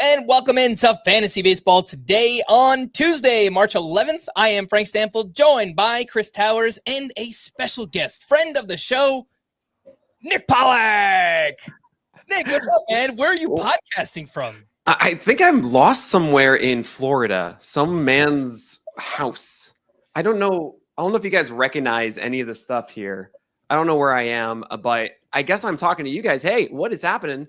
and welcome into Fantasy Baseball today on Tuesday, March 11th. I am Frank Stampfl, joined by Chris Towers and a special guest, friend of the show, Nick Pollack. Nick, what's up, man? Where are you podcasting from? I think I'm lost somewhere in Florida, some man's house. I don't know if you guys recognize any of the stuff here. I don't know where I am, but I guess I'm talking to you guys. Hey, what is happening?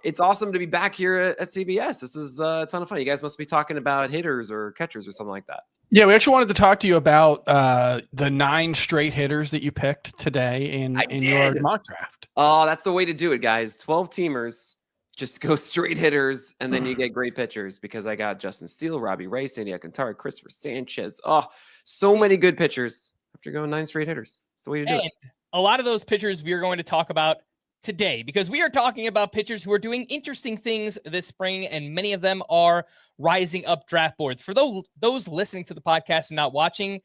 It's awesome to be back here at CBS. This is a ton of fun. You guys must be talking about hitters or catchers or something like that. Yeah, we actually wanted to talk to you about the 9 straight hitters that you picked today in your mock draft. Oh, that's the way to do it, guys. 12 teamers. Just go straight hitters, and then you get great pitchers because I got Justin Steele, Robbie Ray, Sandy Alcantara, Cristopher Sanchez. Oh, so many good pitchers after going 9 straight hitters. It's the way to do it. A lot of those pitchers we are going to talk about today because we are talking about pitchers who are doing interesting things this spring, and many of them are rising up draft boards. For those listening to the podcast and not watching,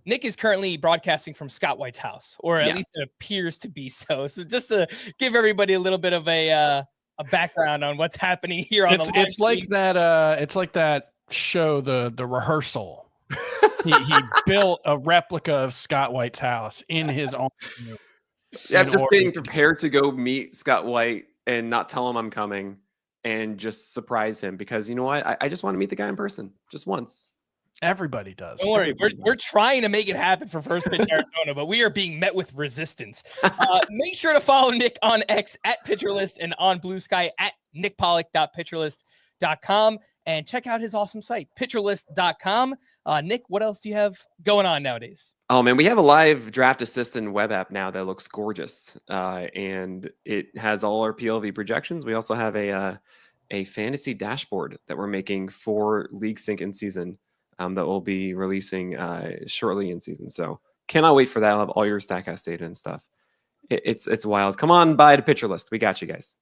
Nick is currently broadcasting from Scott White's house, or at least it appears to be so. So just to give everybody a little bit of a background on what's happening here on the live it's like that it's like that show, the rehearsal. he built a replica of Scott White's house in his own room. Yeah, I'm just being prepared to go meet Scott White and not tell him I'm coming and just surprise him because you know what? I just want to meet the guy in person just once. Everybody does. Don't worry, we're trying to make it happen for First Pitch Arizona, but we are being met with resistance. Make sure to follow Nick on X at PitcherList and on Blue Sky at nickpollack.pitcherlist.com and check out his awesome site, pitcherlist.com. Nick, what else do you have going on nowadays? Oh man, we have a live draft assistant web app now that looks gorgeous, and it has all our PLV projections. We also have a fantasy dashboard that we're making for League Sync in season. That we'll be releasing shortly in season. So cannot wait for that. I'll have all your Statcast data and stuff. It's wild. Come on by to Pitcher List. We got you guys.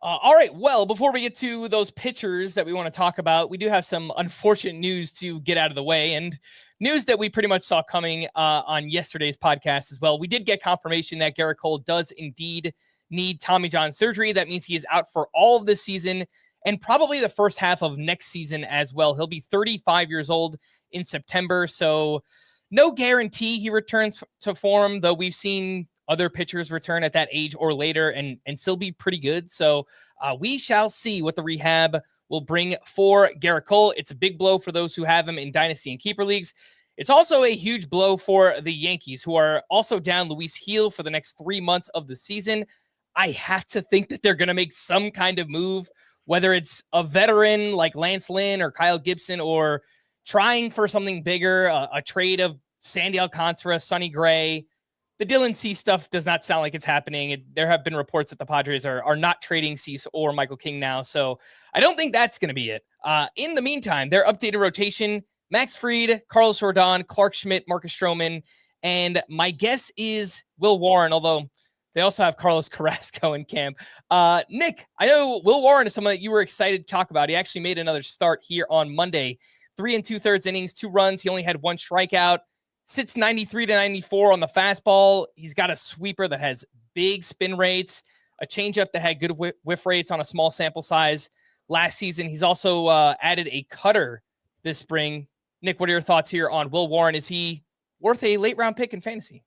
All right. Well, before we get to those pitchers that we want to talk about, we do have some unfortunate news to get out of the way, and news that we pretty much saw coming on yesterday's podcast as well. We did get confirmation that Gerrit Cole does indeed need Tommy John surgery. That means he is out for all of this season and probably the first half of next season as well. He'll be 35 years old in September, so no guarantee he returns to form, though we've seen other pitchers return at that age or later and still be pretty good. So we shall see what the rehab will bring for Gerrit Cole. It's a big blow for those who have him in Dynasty and Keeper Leagues. It's also a huge blow for the Yankees, who are also down Luis Gil for the next 3 months of the season. I have to think that they're going to make some kind of move, whether it's a veteran like Lance Lynn or Kyle Gibson, or trying for something bigger, a trade of Sandy Alcantara, Sonny Gray. The Dylan Cease stuff does not sound like it's happening. There have been reports that the Padres are not trading Cease or Michael King now, so I don't think that's going to be it. In the meantime, their updated rotation, Max Fried, Carlos Rodon, Clark Schmidt, Marcus Stroman, and my guess is Will Warren, although they also have Carlos Carrasco in camp. Nick, I know Will Warren is someone that you were excited to talk about. He actually made another start here on Monday. 3 2/3 innings, 2 runs. He only had 1 strikeout. Sits 93 to 94 on the fastball. He's got a sweeper that has big spin rates, a changeup that had good whiff rates on a small sample size last season. He's also added a cutter this spring. Nick, what are your thoughts here on Will Warren? Is he worth a late round pick in fantasy?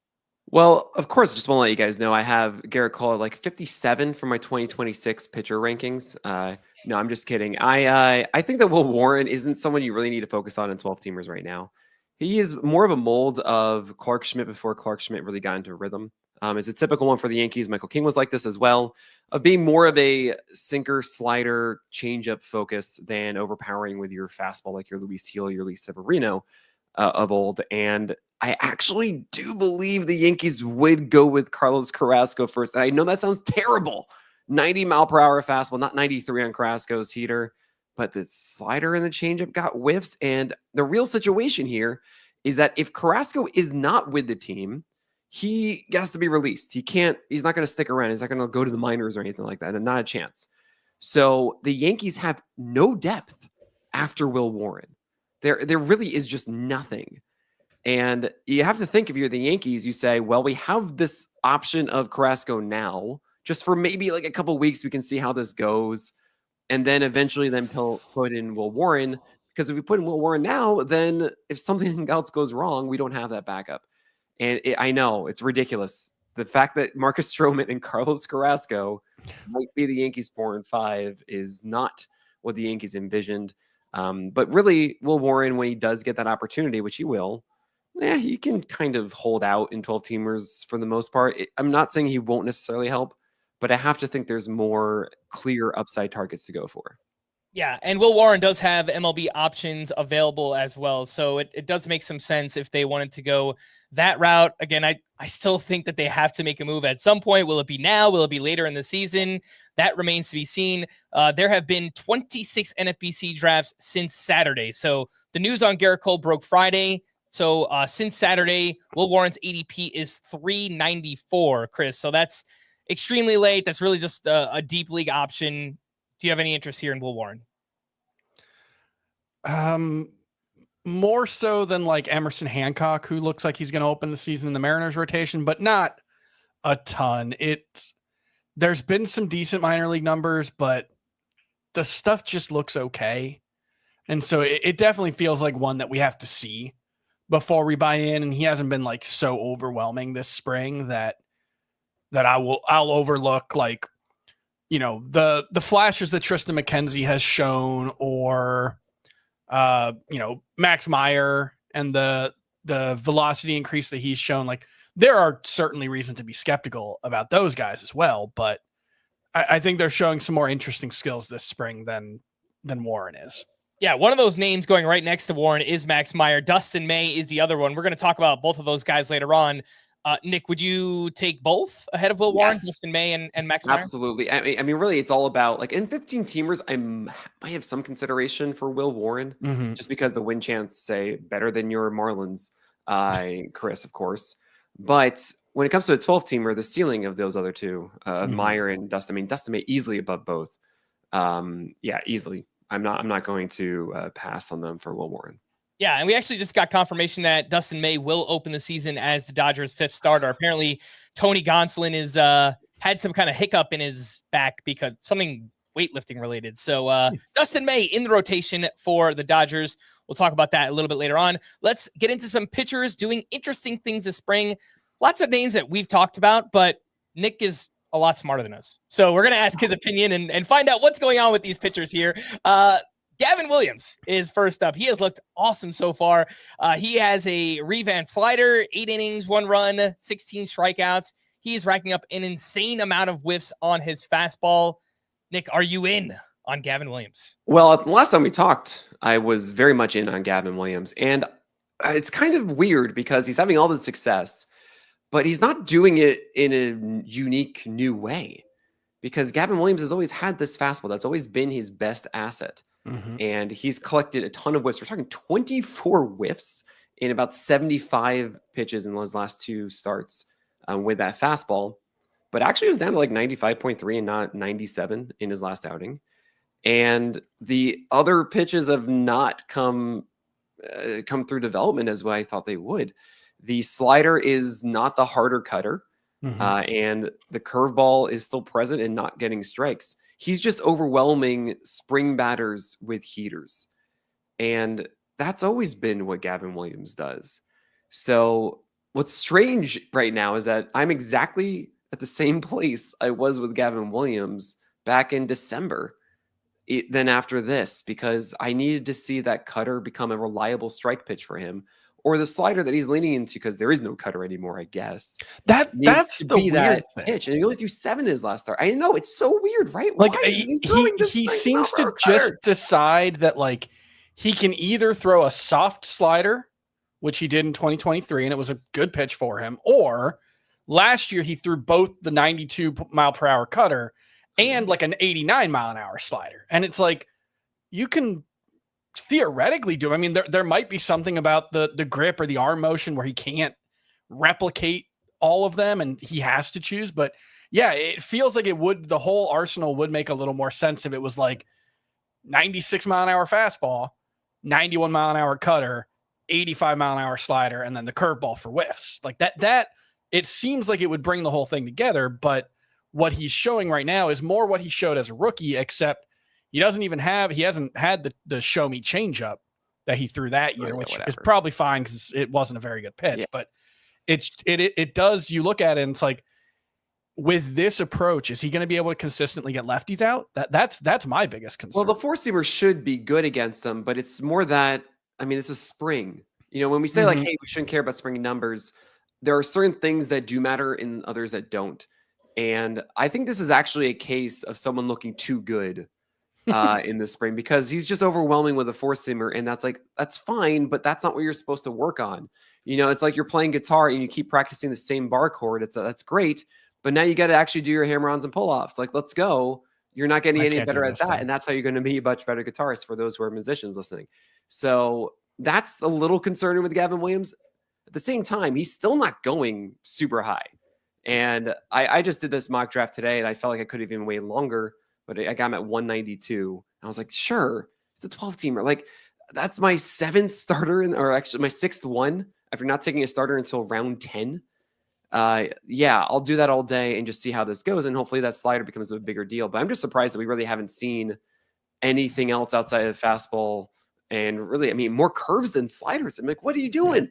Well, of course, I just want to let you guys know I have Gerrit Cole at like 57 for my 2026 pitcher rankings. No, I'm just kidding. I think that Will Warren isn't someone you really need to focus on in 12 teamers right now. He is more of a mold of Clark Schmidt before Clark Schmidt really got into a rhythm. It's a typical one for the Yankees. Michael King was like this as well, of being more of a sinker, slider, changeup focus than overpowering with your fastball like your Luis Gil, your Luis Severino of old. And I actually do believe the Yankees would go with Carlos Carrasco first. And I know that sounds terrible. 90-mile-per-hour fastball, not 93 on Carrasco's heater. But the slider and the changeup got whiffs. And the real situation here is that if Carrasco is not with the team, he has to be released. He's not going to stick around. He's not going to go to the minors or anything like that. And not a chance. So the Yankees have no depth after Will Warren. There really is just nothing. And you have to think, if you're the Yankees, you say, well, we have this option of Carrasco now, just for maybe like a couple weeks, we can see how this goes. and then eventually put in Will Warren. Because if we put in Will Warren now, then if something else goes wrong, we don't have that backup. And I know it's ridiculous. The fact that Marcus Stroman and Carlos Carrasco might be the Yankees 4 and 5 is not what the Yankees envisioned. But really, Will Warren, when he does get that opportunity, which he will, he can kind of hold out in 12 teamers for the most part. I'm not saying he won't necessarily help, but I have to think there's more clear upside targets to go for. Yeah, and Will Warren does have MLB options available as well. So it does make some sense if they wanted to go that route. Again, I still think that they have to make a move at some point. Will it be now? Will it be later in the season? That remains to be seen. There have been 26 NFBC drafts since Saturday. So the news on Gerrit Cole broke Friday. So since Saturday, Will Warren's ADP is 394, Chris. So that's extremely late. That's really just a deep league option. Do you have any interest here in Will Warren? More so than like Emerson Hancock, who looks like he's going to open the season in the Mariners rotation, but not a ton. There's been some decent minor league numbers, but the stuff just looks okay. And so it definitely feels like one that we have to see before we buy in. And he hasn't been like so overwhelming this spring that I'll overlook like, the flashes that Tristan McKenzie has shown, or Max Meyer and the velocity increase that he's shown. Like, there are certainly reasons to be skeptical about those guys as well, but I think they're showing some more interesting skills this spring than Warren is. Yeah, one of those names going right next to Warren is Max Meyer. Dustin May is the other one. We're going to talk about both of those guys later on. Nick, would you take both ahead of Will Warren, Dustin May and Max Meyer? Absolutely. I mean, really, it's all about, like, in 15 teamers, I might have some consideration for Will Warren, just because the win chance, say, better than your Marlins, Chris, of course. But when it comes to a 12 teamer, the ceiling of those other two, Meyer and Dustin, I mean, Dustin May easily above both. Easily. I'm not going to pass on them for Will Warren. Yeah, and we actually just got confirmation that Dustin May will open the season as the Dodgers' 5th starter. Apparently, Tony Gonsolin is had some kind of hiccup in his back because something weightlifting related. So Dustin May in the rotation for the Dodgers. We'll talk about that a little bit later on. Let's get into some pitchers doing interesting things this spring. Lots of names that we've talked about, but Nick is a lot smarter than us. So we're going to ask his opinion and find out what's going on with these pitchers here. Gavin Williams is first up. He has looked awesome so far. He has a revamped slider, 8 innings, 1 run, 16 strikeouts. He is racking up an insane amount of whiffs on his fastball. Nick, are you in on Gavin Williams? Well, the last time we talked, I was very much in on Gavin Williams. And it's kind of weird because he's having all the success, but he's not doing it in a unique new way, because Gavin Williams has always had this fastball. That's always been his best asset. And he's collected a ton of whiffs. We're talking 24 whiffs in about 75 pitches in his last 2 starts with that fastball. But actually, it was down to like 95.3 and not 97 in his last outing. And the other pitches have not come through development as well I thought they would. The slider is not the harder cutter, and the curveball is still present and not getting strikes. He's just overwhelming spring batters with heaters. And that's always been what Gavin Williams does. So what's strange right now is that I'm exactly at the same place I was with Gavin Williams back in December. Then after this, because I needed to see that cutter become a reliable strike pitch for him, or the slider that he's leaning into, because there is no cutter anymore, I guess. That's the weird that thing. pitch, and he only threw 7 his last start. I know, it's so weird, right? Like, he seems to just decide that, like, he can either throw a soft slider, which he did in 2023, and it was a good pitch for him, or last year he threw both the 92 mile per hour cutter and like an 89 mile an hour slider. And it's like, you can theoretically do. I mean, there might be something about the grip or the arm motion where he can't replicate all of them and he has to choose. But yeah, it feels like the whole arsenal would make a little more sense if it was like 96 mile an hour fastball, 91 mile an hour cutter, 85 mile an hour slider, and then the curveball for whiffs. Like that it seems like it would bring the whole thing together. But what he's showing right now is more what he showed as a rookie, except He hasn't had the show me changeup that he threw that year, which is probably fine because it wasn't a very good pitch. But it does. You look at it and it's like, with this approach, is he going to be able to consistently get lefties out? That's my biggest concern. Well, the four-seamer should be good against them, but it's more that, I mean, this is spring. You know, when we say like, hey, we shouldn't care about spring numbers, there are certain things that do matter and others that don't. And I think this is actually a case of someone looking too good in the spring, because he's just overwhelming with a four-seamer, and that's fine, but that's not what you're supposed to work on. You know, it's like you're playing guitar and you keep practicing the same bar chord. That's great. But now you got to actually do your hammer-ons and pull-offs. Like, let's go. You're not getting any better at that. And that's how you're going to be a much better guitarist for those who are musicians listening. So that's a little concerning with Gavin Williams. At the same time, he's still not going super high. And I just did this mock draft today, and I felt like I could have even waited longer, but I got him at 192. And I was like, sure, it's a 12-teamer. Like, that's my 7th starter, or actually my 6th one after not taking a starter until round 10. Yeah, I'll do that all day and just see how this goes. And hopefully that slider becomes a bigger deal. But I'm just surprised that we really haven't seen anything else outside of fastball. And really, I mean, more curves than sliders. I'm like, what are you doing?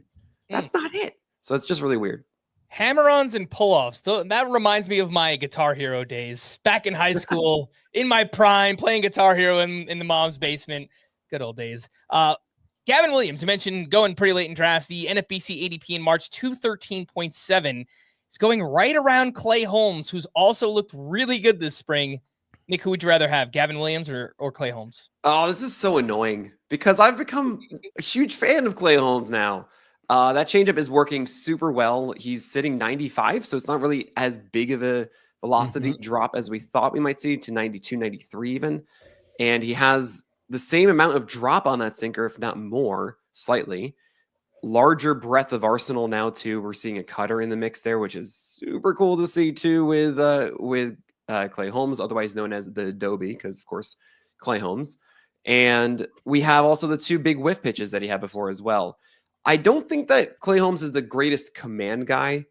That's not it. So it's just really weird. Hammer-ons and pull-offs. That reminds me of my Guitar Hero days. Back in high school, in my prime, playing Guitar Hero in the mom's basement. Good old days. Gavin Williams, you mentioned going pretty late in drafts. The NFBC ADP in March, 213.7. It's going right around Clay Holmes, who's also looked really good this spring. Nick, who would you rather have, Gavin Williams or Clay Holmes? Oh, this is so annoying because I've become a huge fan of Clay Holmes now. That changeup is working super well. He's sitting 95, so it's not really as big of a velocity drop as we thought we might see, to 92, 93 even. And he has the same amount of drop on that sinker, if not more, slightly. Larger breadth of arsenal now, too. We're seeing a cutter in the mix there, which is super cool to see, too, with Clay Holmes, otherwise known as the Jobe, because, of course, Clay Holmes. And we have also the 2 big whiff pitches that he had before as well. I don't think that Clay Holmes is the greatest command guy.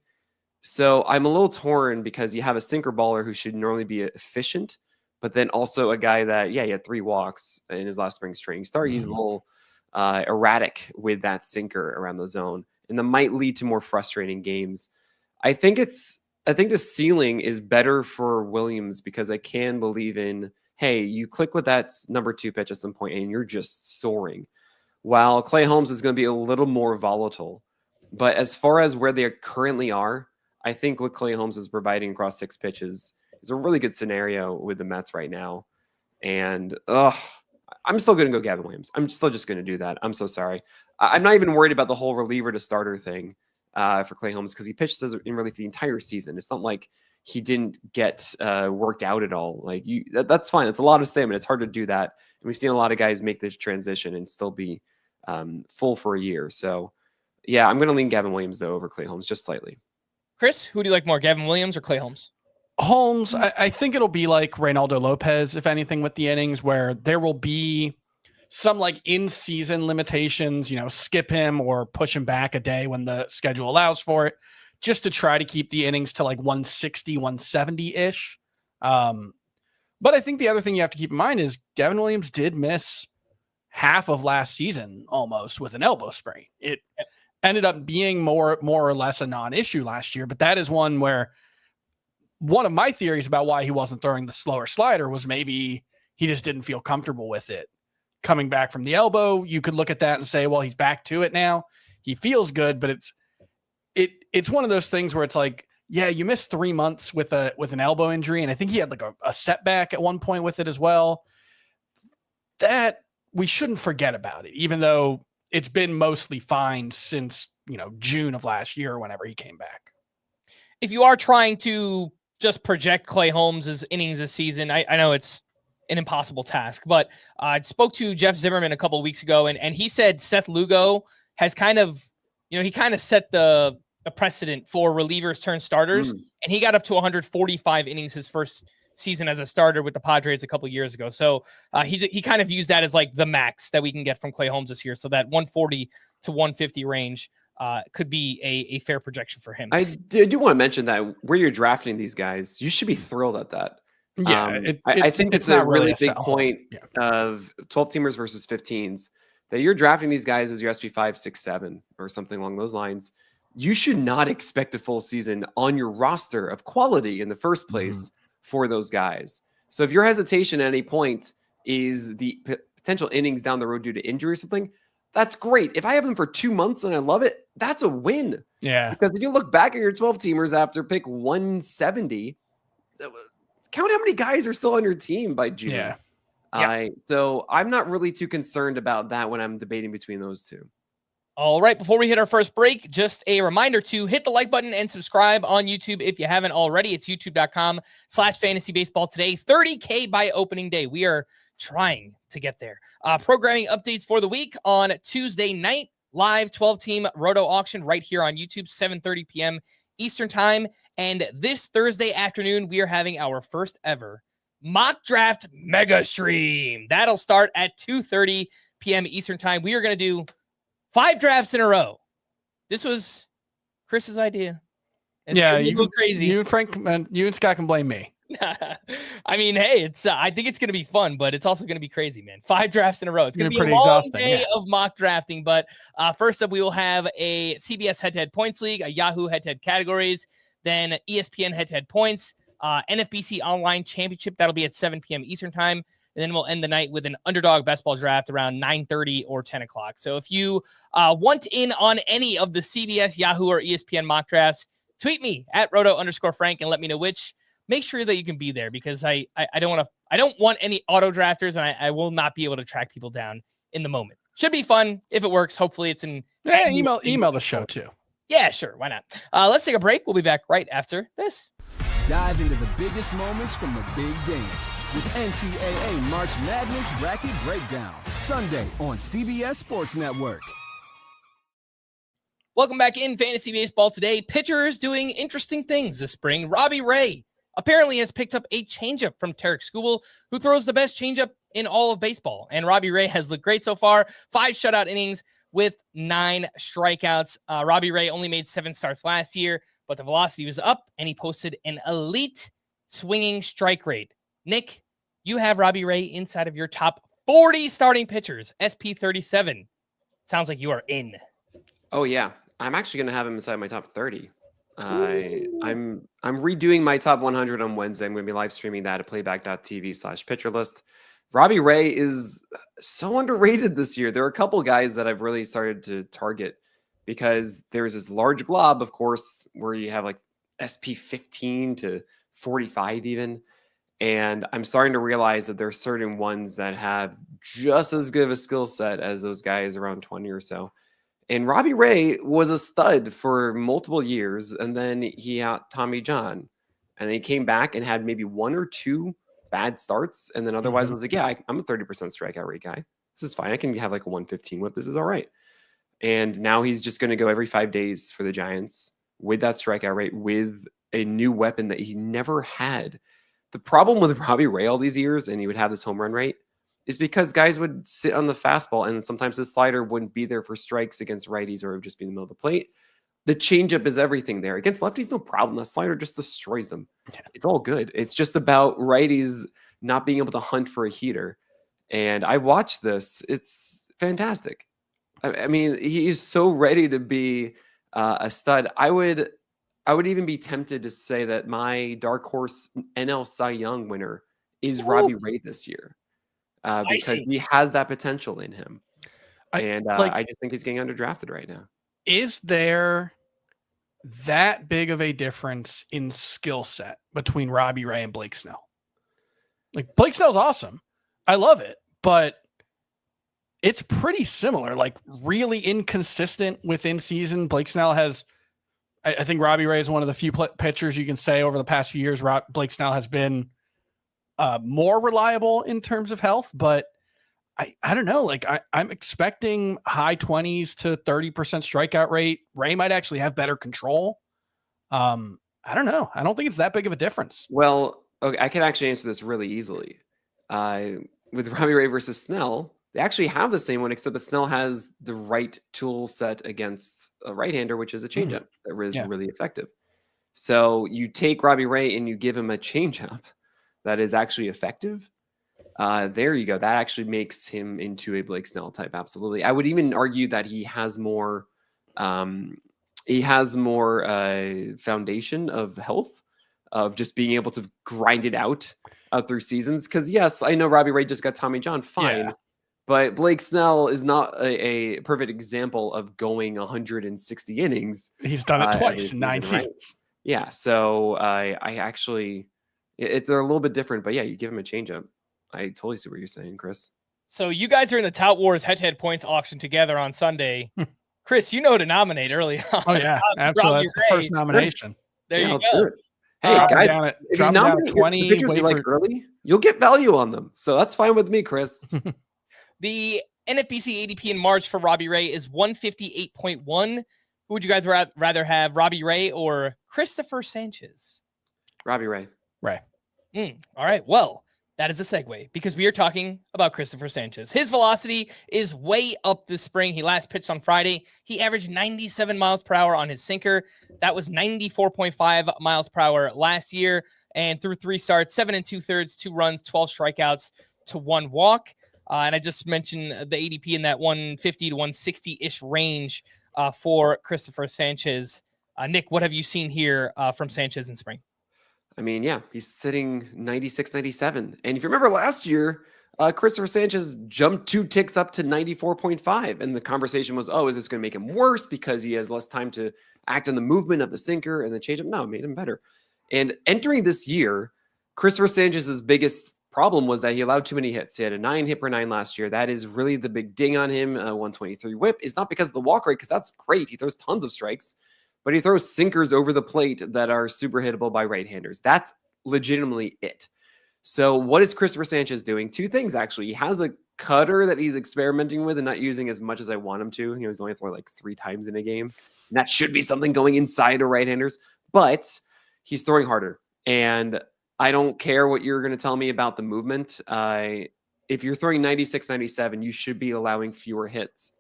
So I'm a little torn because you have a sinker baller who should normally be efficient, but then also a guy that, he had 3 walks in his last spring's training start. He's a little erratic with that sinker around the zone, and that might lead to more frustrating games. I think the ceiling is better for Williams because I can believe in, hey, you click with that number 2 pitch at some point and you're just soaring. While Clay Holmes is going to be a little more volatile. But as far as where they currently are, I think what Clay Holmes is providing across 6 pitches is a really good scenario with the Mets right now. And I'm still going to go Gavin Williams. I'm still just going to do that. I'm so sorry. I'm not even worried about the whole reliever to starter thing for Clay Holmes, because he pitched in relief the entire season. It's not like he didn't get worked out at all. Like that's fine. It's a lot of stamina. It's hard to do that. And we've seen a lot of guys make this transition and still be full for a year. So yeah, I'm going to lean Gavin Williams though over Clay Holmes just slightly. Chris, who do you like more, Gavin Williams or Clay Holmes? Holmes, I think it'll be like Reynaldo Lopez, if anything, with the innings, where there will be some like in-season limitations, skip him or push him back a day when the schedule allows for it, just to try to keep the innings to like 160, 170-ish. But I think the other thing you have to keep in mind is Gavin Williams did miss half of last season almost with an elbow sprain. It ended up being more or less a non-issue last year, but that is one where one of my theories about why he wasn't throwing the slower slider was maybe he just didn't feel comfortable with it. Coming back from the elbow, you could look at that and say, well, he's back to it now. He feels good, but it's one of those things where it's like, yeah, you missed 3 months with an elbow injury, and I think he had like a setback at one point with it as well. That we shouldn't forget about it, even though it's been mostly fine since June of last year or whenever he came back. If you are trying to just project Clay Holmes' innings this season, I know it's an impossible task, but I spoke to Jeff Zimmerman a couple of weeks ago, and he said Seth Lugo has kind of set the precedent for relievers turn starters, and he got up to 145 innings his first season as a starter with the Padres a couple of years ago. So he kind of used that as like the max that we can get from Clay Holmes this year. So that 140 to 150 range could be a fair projection for him. I do want to mention that where you're drafting these guys, you should be thrilled at that. Yeah, I think it's a really big point Yeah. of 12 teamers versus 15s that you're drafting these guys as your SP 5, 6, 7 or something along those lines. You should not expect a full season on your roster of quality in the first place for those guys. So if your hesitation at any point is the potential innings down the road due to injury or something, that's great. If I have them for 2 months and I love it, that's a win. Yeah. Because if you look back at your 12 teamers after pick 170, count how many guys are still on your team by June. Yeah. So I'm not really too concerned about that when I'm debating between those two. All right, before we hit our first break, just a reminder to hit the like button and subscribe on YouTube if you haven't already. It's youtube.com/fantasybaseball today. 30K by opening day. We are trying to get there. Programming updates for the week on Tuesday night. Live 12-team roto auction right here on YouTube, 7:30 p.m. Eastern time. And this Thursday afternoon, we are having our first ever mock draft mega stream. That'll start at 2:30 p.m. Eastern time. We are going to do 5 drafts in a row. This was Chris's idea. It's you crazy. You and Frank, you and Scott can blame me. I mean, hey, it's I think it's going to be fun, but it's also going to be crazy, man. 5 drafts in a row. It's going to be pretty a long exhausting day of mock drafting. But first up, we will have a CBS head-to-head points league, a Yahoo head-to-head categories, then ESPN head-to-head points, NFBC online championship. That'll be at 7 p.m. Eastern time. And then we'll end the night with an underdog best ball draft around 9:30 or 10 o'clock. So if you want in on any of the CBS, Yahoo, or ESPN mock drafts, tweet me at roto_Frank and let me know which. Make sure that you can be there because I don't want any auto drafters, and I will not be able to track people down in the moment. Should be fun if it works. Hopefully it's an email the show too. Yeah, sure. Why not? Let's take a break. We'll be back right after this. Dive into the biggest moments from the big dance with NCAA March Madness Bracket Breakdown, Sunday on CBS Sports Network. Welcome back in Fantasy Baseball today. Pitchers doing interesting things this spring. Robbie Ray apparently has picked up a changeup from Tarek Skubal, who throws the best changeup in all of baseball. And Robbie Ray has looked great so far. 5 shutout innings with 9 strikeouts. Robbie Ray only made 7 starts last year, but the velocity was up, and he posted an elite swinging strike rate. Nick, you have Robbie Ray inside of your top 40 starting pitchers, SP37. Sounds like you are in. Oh, yeah. I'm actually going to have him inside my top 30. I'm redoing my top 100 on Wednesday. I'm going to be live streaming that at playback.tv/pitcher list. Robbie Ray is so underrated this year. There are a couple guys that I've really started to target because there's this large glob, of course, where you have like SP 15 to 45 even. And I'm starting to realize that there are certain ones that have just as good of a skill set as those guys around 20 or so. And Robbie Ray was a stud for multiple years, and then he out Tommy John, and then he came back and had maybe 1 or 2 bad starts, and then otherwise was like, yeah, I'm a 30% strikeout rate guy. This is fine. I can have like a 115 whip. This is all right. And now he's just going to go every 5 days for the Giants with that strikeout rate, with a new weapon that he never had. The problem with Robbie Ray all these years, and he would have this home run rate, is because guys would sit on the fastball and sometimes the slider wouldn't be there for strikes against righties or just be in the middle of the plate. The changeup is everything there. Against lefties, no problem. The slider just destroys them. Yeah. It's all good. It's just about righties not being able to hunt for a heater. And I watched this. It's fantastic. I mean, he is so ready to be a stud. I would even be tempted to say that my dark horse NL Cy Young winner is Robbie Ray this year. Because he has that potential in him. I just think he's getting underdrafted right now. Is there that big of a difference in skill set between Robbie Ray and Blake Snell? Like, Blake Snell's awesome. I love it, but it's pretty similar, like really inconsistent within season. Blake Snell has, I think Robbie Ray is one of the few pitchers you can say over the past few years, Blake Snell has been more reliable in terms of health, but I don't know. Like I'm expecting high 20s to 30% strikeout rate. Ray might actually have better control. I don't know. I don't think it's that big of a difference. Well, okay, I can actually answer this really easily. With Robbie Ray versus Snell, they actually have the same one, except that Snell has the right tool set against a right-hander, which is a changeup that is really effective. So you take Robbie Ray and you give him a changeup. that is actually effective, there you go. That actually makes him into a Blake Snell type. Absolutely. I would even argue that he has more foundation of health, of just being able to grind it out through seasons. Because yes, I know Robbie Ray just got Tommy John, fine. Yeah. But Blake Snell is not a perfect example of going 160 innings. He's done it twice in 9 seasons. Right? Yeah, so I actually, they're a little bit different. But yeah, you give him a changeup. I totally see what you're saying, Chris. So you guys are in the Tout Wars head-to-head points auction together on Sunday. Chris, you know who to nominate early on. Oh, yeah, absolutely. That's the first nomination. There you go. Hey, guys, if you nominate 20 pitchers you like early, you'll get value on them. So that's fine with me, Chris. The NFBC ADP in March for Robbie Ray is 158.1. Who would you guys rather have, Robbie Ray or Cristopher Sanchez? Robbie Ray. Ray. All right. Well, that is a segue because we are talking about Cristopher Sanchez. His velocity is way up this spring. He last pitched on Friday. He averaged 97 miles per hour on his sinker. That was 94.5 miles per hour last year. And through 3 starts, 7 2/3, 2 runs, 12 strikeouts to 1 walk. And I just mentioned the ADP in that 150 to 160-ish range for Cristopher Sanchez. Nick, what have you seen here from Sanchez in spring? I mean, yeah, he's sitting 96, 97. And if you remember last year, Cristopher Sanchez jumped 2 ticks up to 94.5. And the conversation was, oh, is this going to make him worse because he has less time to act on the movement of the sinker and the changeup? No, it made him better. And entering this year, Cristopher Sanchez's biggest problem was that he allowed too many hits. He had a 9 hit per 9 last year. That is really the big ding on him. 123 whip is not because of the walk rate, because that's great. He throws tons of strikes, but he throws sinkers over the plate that are super hittable by right-handers. That's legitimately it. So what is Cristopher Sanchez doing? 2 things, actually. He has a cutter that he's experimenting with and not using as much as I want him to. He's only throwing like 3 times in a game. And that should be something going inside of right-handers, but he's throwing harder. And I don't care what you're going to tell me about the movement. If you're throwing 96, 97, you should be allowing fewer hits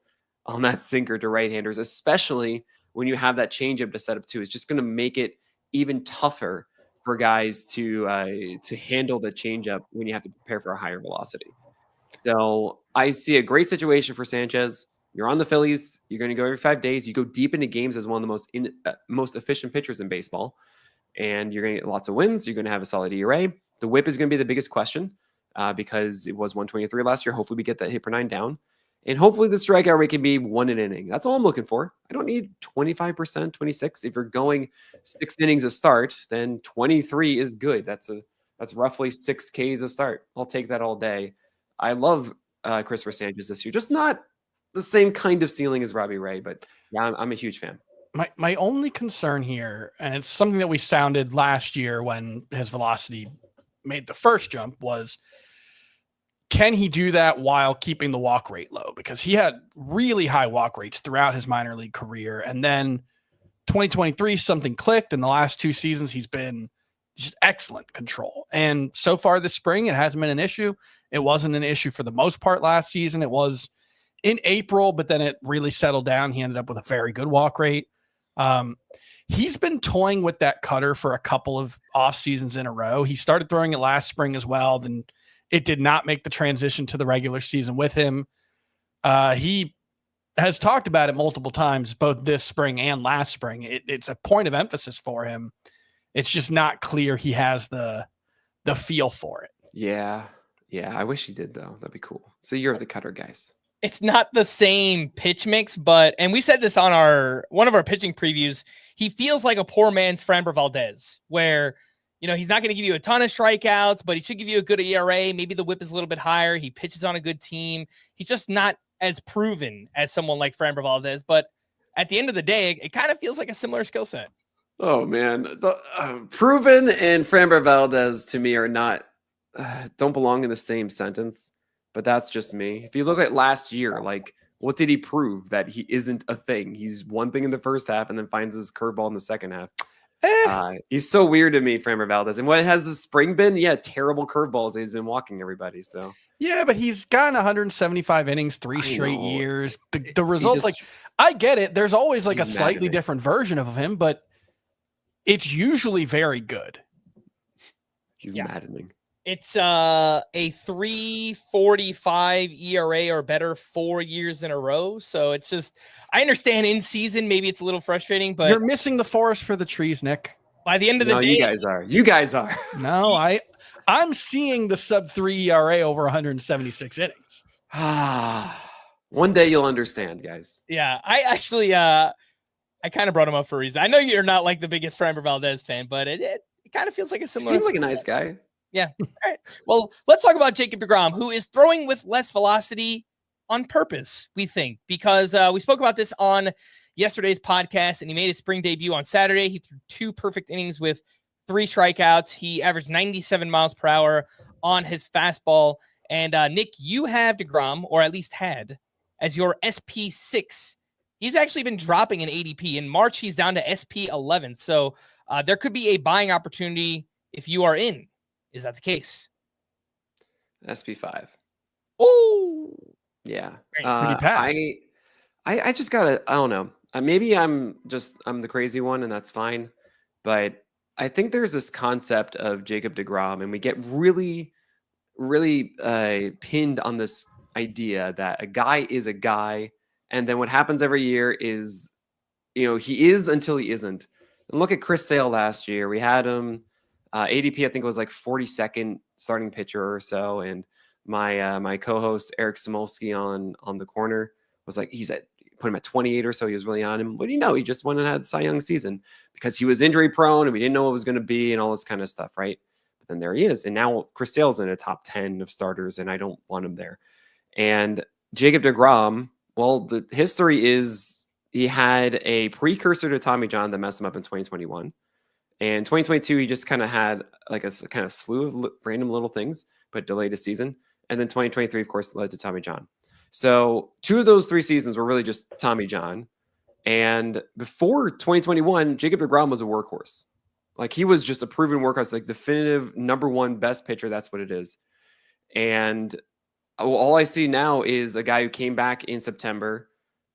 on that sinker to right-handers, especially when you have that changeup to set up too. It's just going to make it even tougher for guys to handle the changeup when you have to prepare for a higher velocity. So I see a great situation for Sanchez. You're on the Phillies. You're going to go every 5 days. You go deep into games as one of the most efficient pitchers in baseball. And you're going to get lots of wins. You're going to have a solid ERA. The whip is going to be the biggest question because it was 123 last year. Hopefully we get that hit per 9 down. And hopefully the strikeout rate can be 1 an inning. That's all I'm looking for. I don't need 25%, 26. If you're going 6 innings a start, then 23 is good. That's roughly 6 Ks a start. I'll take that all day. I love Cristopher Sanchez this year. Just not the same kind of ceiling as Robbie Ray, but yeah, I'm a huge fan. My only concern here, and it's something that we sounded last year when his velocity made the first jump, was can he do that while keeping the walk rate low? Because he had really high walk rates throughout his minor league career. And then 2023, something clicked. In the last 2 seasons, he's been just excellent control. And so far this spring, it hasn't been an issue. It wasn't an issue for the most part last season. It was in April, but then it really settled down. He ended up with a very good walk rate. He's been toying with that cutter for a couple of off seasons in a row. He started throwing it last spring as well. Then it did not make the transition to the regular season with him. He has talked about it multiple times, both this spring and last spring. It's a point of emphasis for him. It's just not clear he has the feel for it. Yeah. I wish he did though. That'd be cool. So you're the cutter guys. It's not the same pitch mix, and we said this on one of our pitching previews, he feels like a poor man's Framber Valdez, where, he's not going to give you a ton of strikeouts, but he should give you a good ERA. Maybe the whip is a little bit higher. He pitches on a good team. He's just not as proven as someone like Framber Valdez, but at the end of the day, it kind of feels like a similar skill set. Oh man. Proven and Framber Valdez to me are not, don't belong in the same sentence. But that's just me. If you look at last year, what did he prove? That he isn't a thing. He's one thing in the first half and then finds his curveball in the second half. He's so weird to me, Framber Valdez. And what has the spring been? Yeah, terrible curveballs. He's been walking everybody. So yeah, but he's gotten 175 innings 3 straight years. The results, I get it. There's always a slightly different version of him, but it's usually very good. He's maddening. It's a 3.45 ERA or better 4 years in a row. So it's just, I understand in season, maybe it's a little frustrating, but You're missing the forest for the trees, Nick. by the end of the day, you guys are. No, I'm seeing the sub 3 ERA over 176 innings. One day you'll understand, guys. yeah, I actually, I kind of brought him up for a reason. I know you're not like the biggest Framber Valdez fan, but it kind of feels like a similar. Seems like a nice guy. Yeah. All right. Well, let's talk about Jacob deGrom, who is throwing with less velocity on purpose, we think, because we spoke about this on yesterday's podcast, and he made his spring debut on Saturday. He threw 2 perfect innings with 3 strikeouts. He averaged 97 miles per hour on his fastball. And Nick, you have deGrom, or at least had, as your SP6. He's actually been dropping in ADP. In March, he's down to SP11. So there could be a buying opportunity if you are in. Is that the case? SP5. Oh, Yeah. Pretty fast. I just gotta, I don't know. Maybe I'm the crazy one, and that's fine. But I think there's this concept of Jacob deGrom, and we get really, really pinned on this idea that a guy is a guy, and then what happens every year is, he is until he isn't. And look at Chris Sale last year. We had him ADP, I think it was like 42nd starting pitcher or so, and my co-host Eric Samolsky on the corner was like, put him at 28 or so. He was really on him. What do you know? He just went and had a Cy Young season because he was injury prone and we didn't know what it was going to be and all this kind of stuff, right? But then there he is. And now Chris Sale's in a top 10 of starters, and I don't want him there. And Jacob deGrom, well, the history is he had a precursor to Tommy John that messed him up in 2021. And 2022, he just kind of had like a kind of slew of random little things, but delayed a season. And then 2023, of course, led to Tommy John. So 2 of those 3 seasons were really just Tommy John. And before 2021, Jacob deGrom was a workhorse. Like, he was just a proven workhorse, like definitive #1 best pitcher. That's what it is. And all I see now is a guy who came back in September,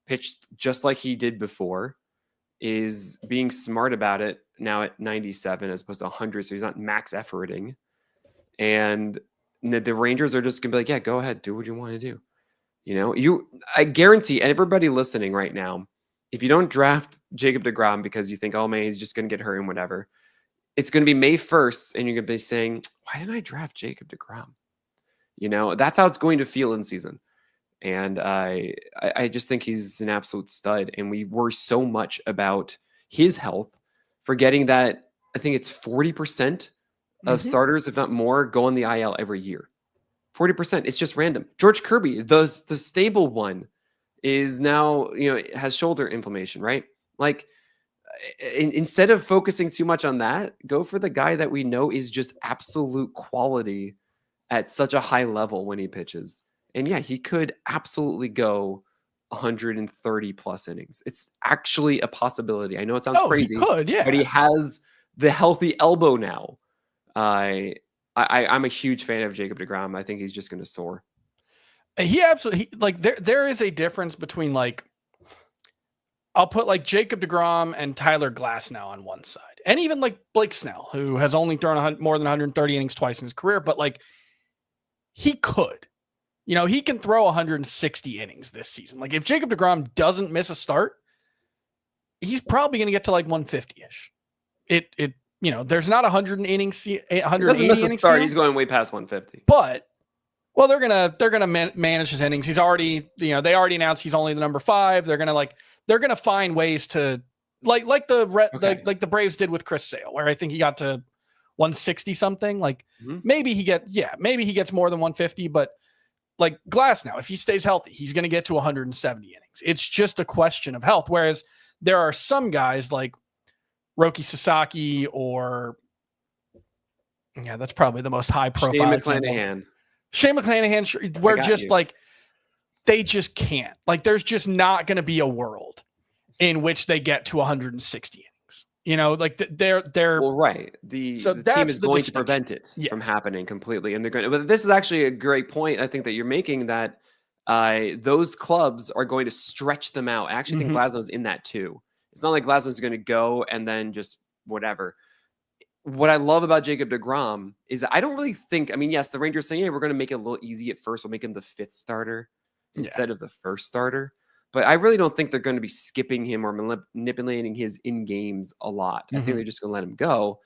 pitched just like he did before, is being smart about it now at 97 as opposed to 100. So he's not max efforting. And the Rangers are just going to be like, yeah, go ahead, do what you want to do. I guarantee everybody listening right now, if you don't draft Jacob deGrom because you think, oh man, he's just going to get hurt and whatever, it's going to be May 1st and you're going to be saying, why didn't I draft Jacob deGrom? That's how it's going to feel in season. And I just think he's an absolute stud. And we worry so much about his health, forgetting that I think it's 40% of starters, if not more, go on the IL every year. 40%. It's just random. George Kirby, the stable one, is now, has shoulder inflammation, right? Like, instead of focusing too much on that, go for the guy that we know is just absolute quality at such a high level when he pitches. And yeah, he could absolutely go 130 plus innings. It's actually a possibility. I know it sounds crazy, he could, yeah. But he has the healthy elbow now. I'm a huge fan of Jacob deGrom. I think he's just going to soar. He absolutely, there is a difference between, I'll put Jacob deGrom and Tyler Glasnow on one side, and even Blake Snell, who has only thrown more than 130 innings twice in his career, but he could. He can throw 160 innings this season. If Jacob deGrom doesn't miss a start, he's probably going to get to 150-ish. There's not 100 innings. 100 doesn't miss a start. He's going way past 150. But they're gonna manage his innings. He's already, they already announced he's only the number 5. They're gonna find ways to like the Braves did with Chris Sale, where I think he got to 160 something. Maybe he gets more than 150, but Glasnow, if he stays healthy, he's going to get to 170 innings. It's just a question of health. Whereas there are some guys like Roki Sasaki or that's probably the most high profile. Shane McClanahan, where just they just can't. There's just not going to be a world in which they get to 160 innings. They're well, right. The team is going to prevent it from happening completely, and they're going to. But this is actually a great point, I think, that you're making, that those clubs are going to stretch them out. I actually think Glasnow's in that too. It's not like Glasnow's going to go and then just whatever. what I love about Jacob deGrom is that I don't really think, I mean, yes, the Rangers saying, hey, we're going to make it a little easy at first. We'll make him the 5th starter instead of the 1st starter. But I really don't think they're going to be skipping him or manipulating his in games a lot. I think they're just going to let him go.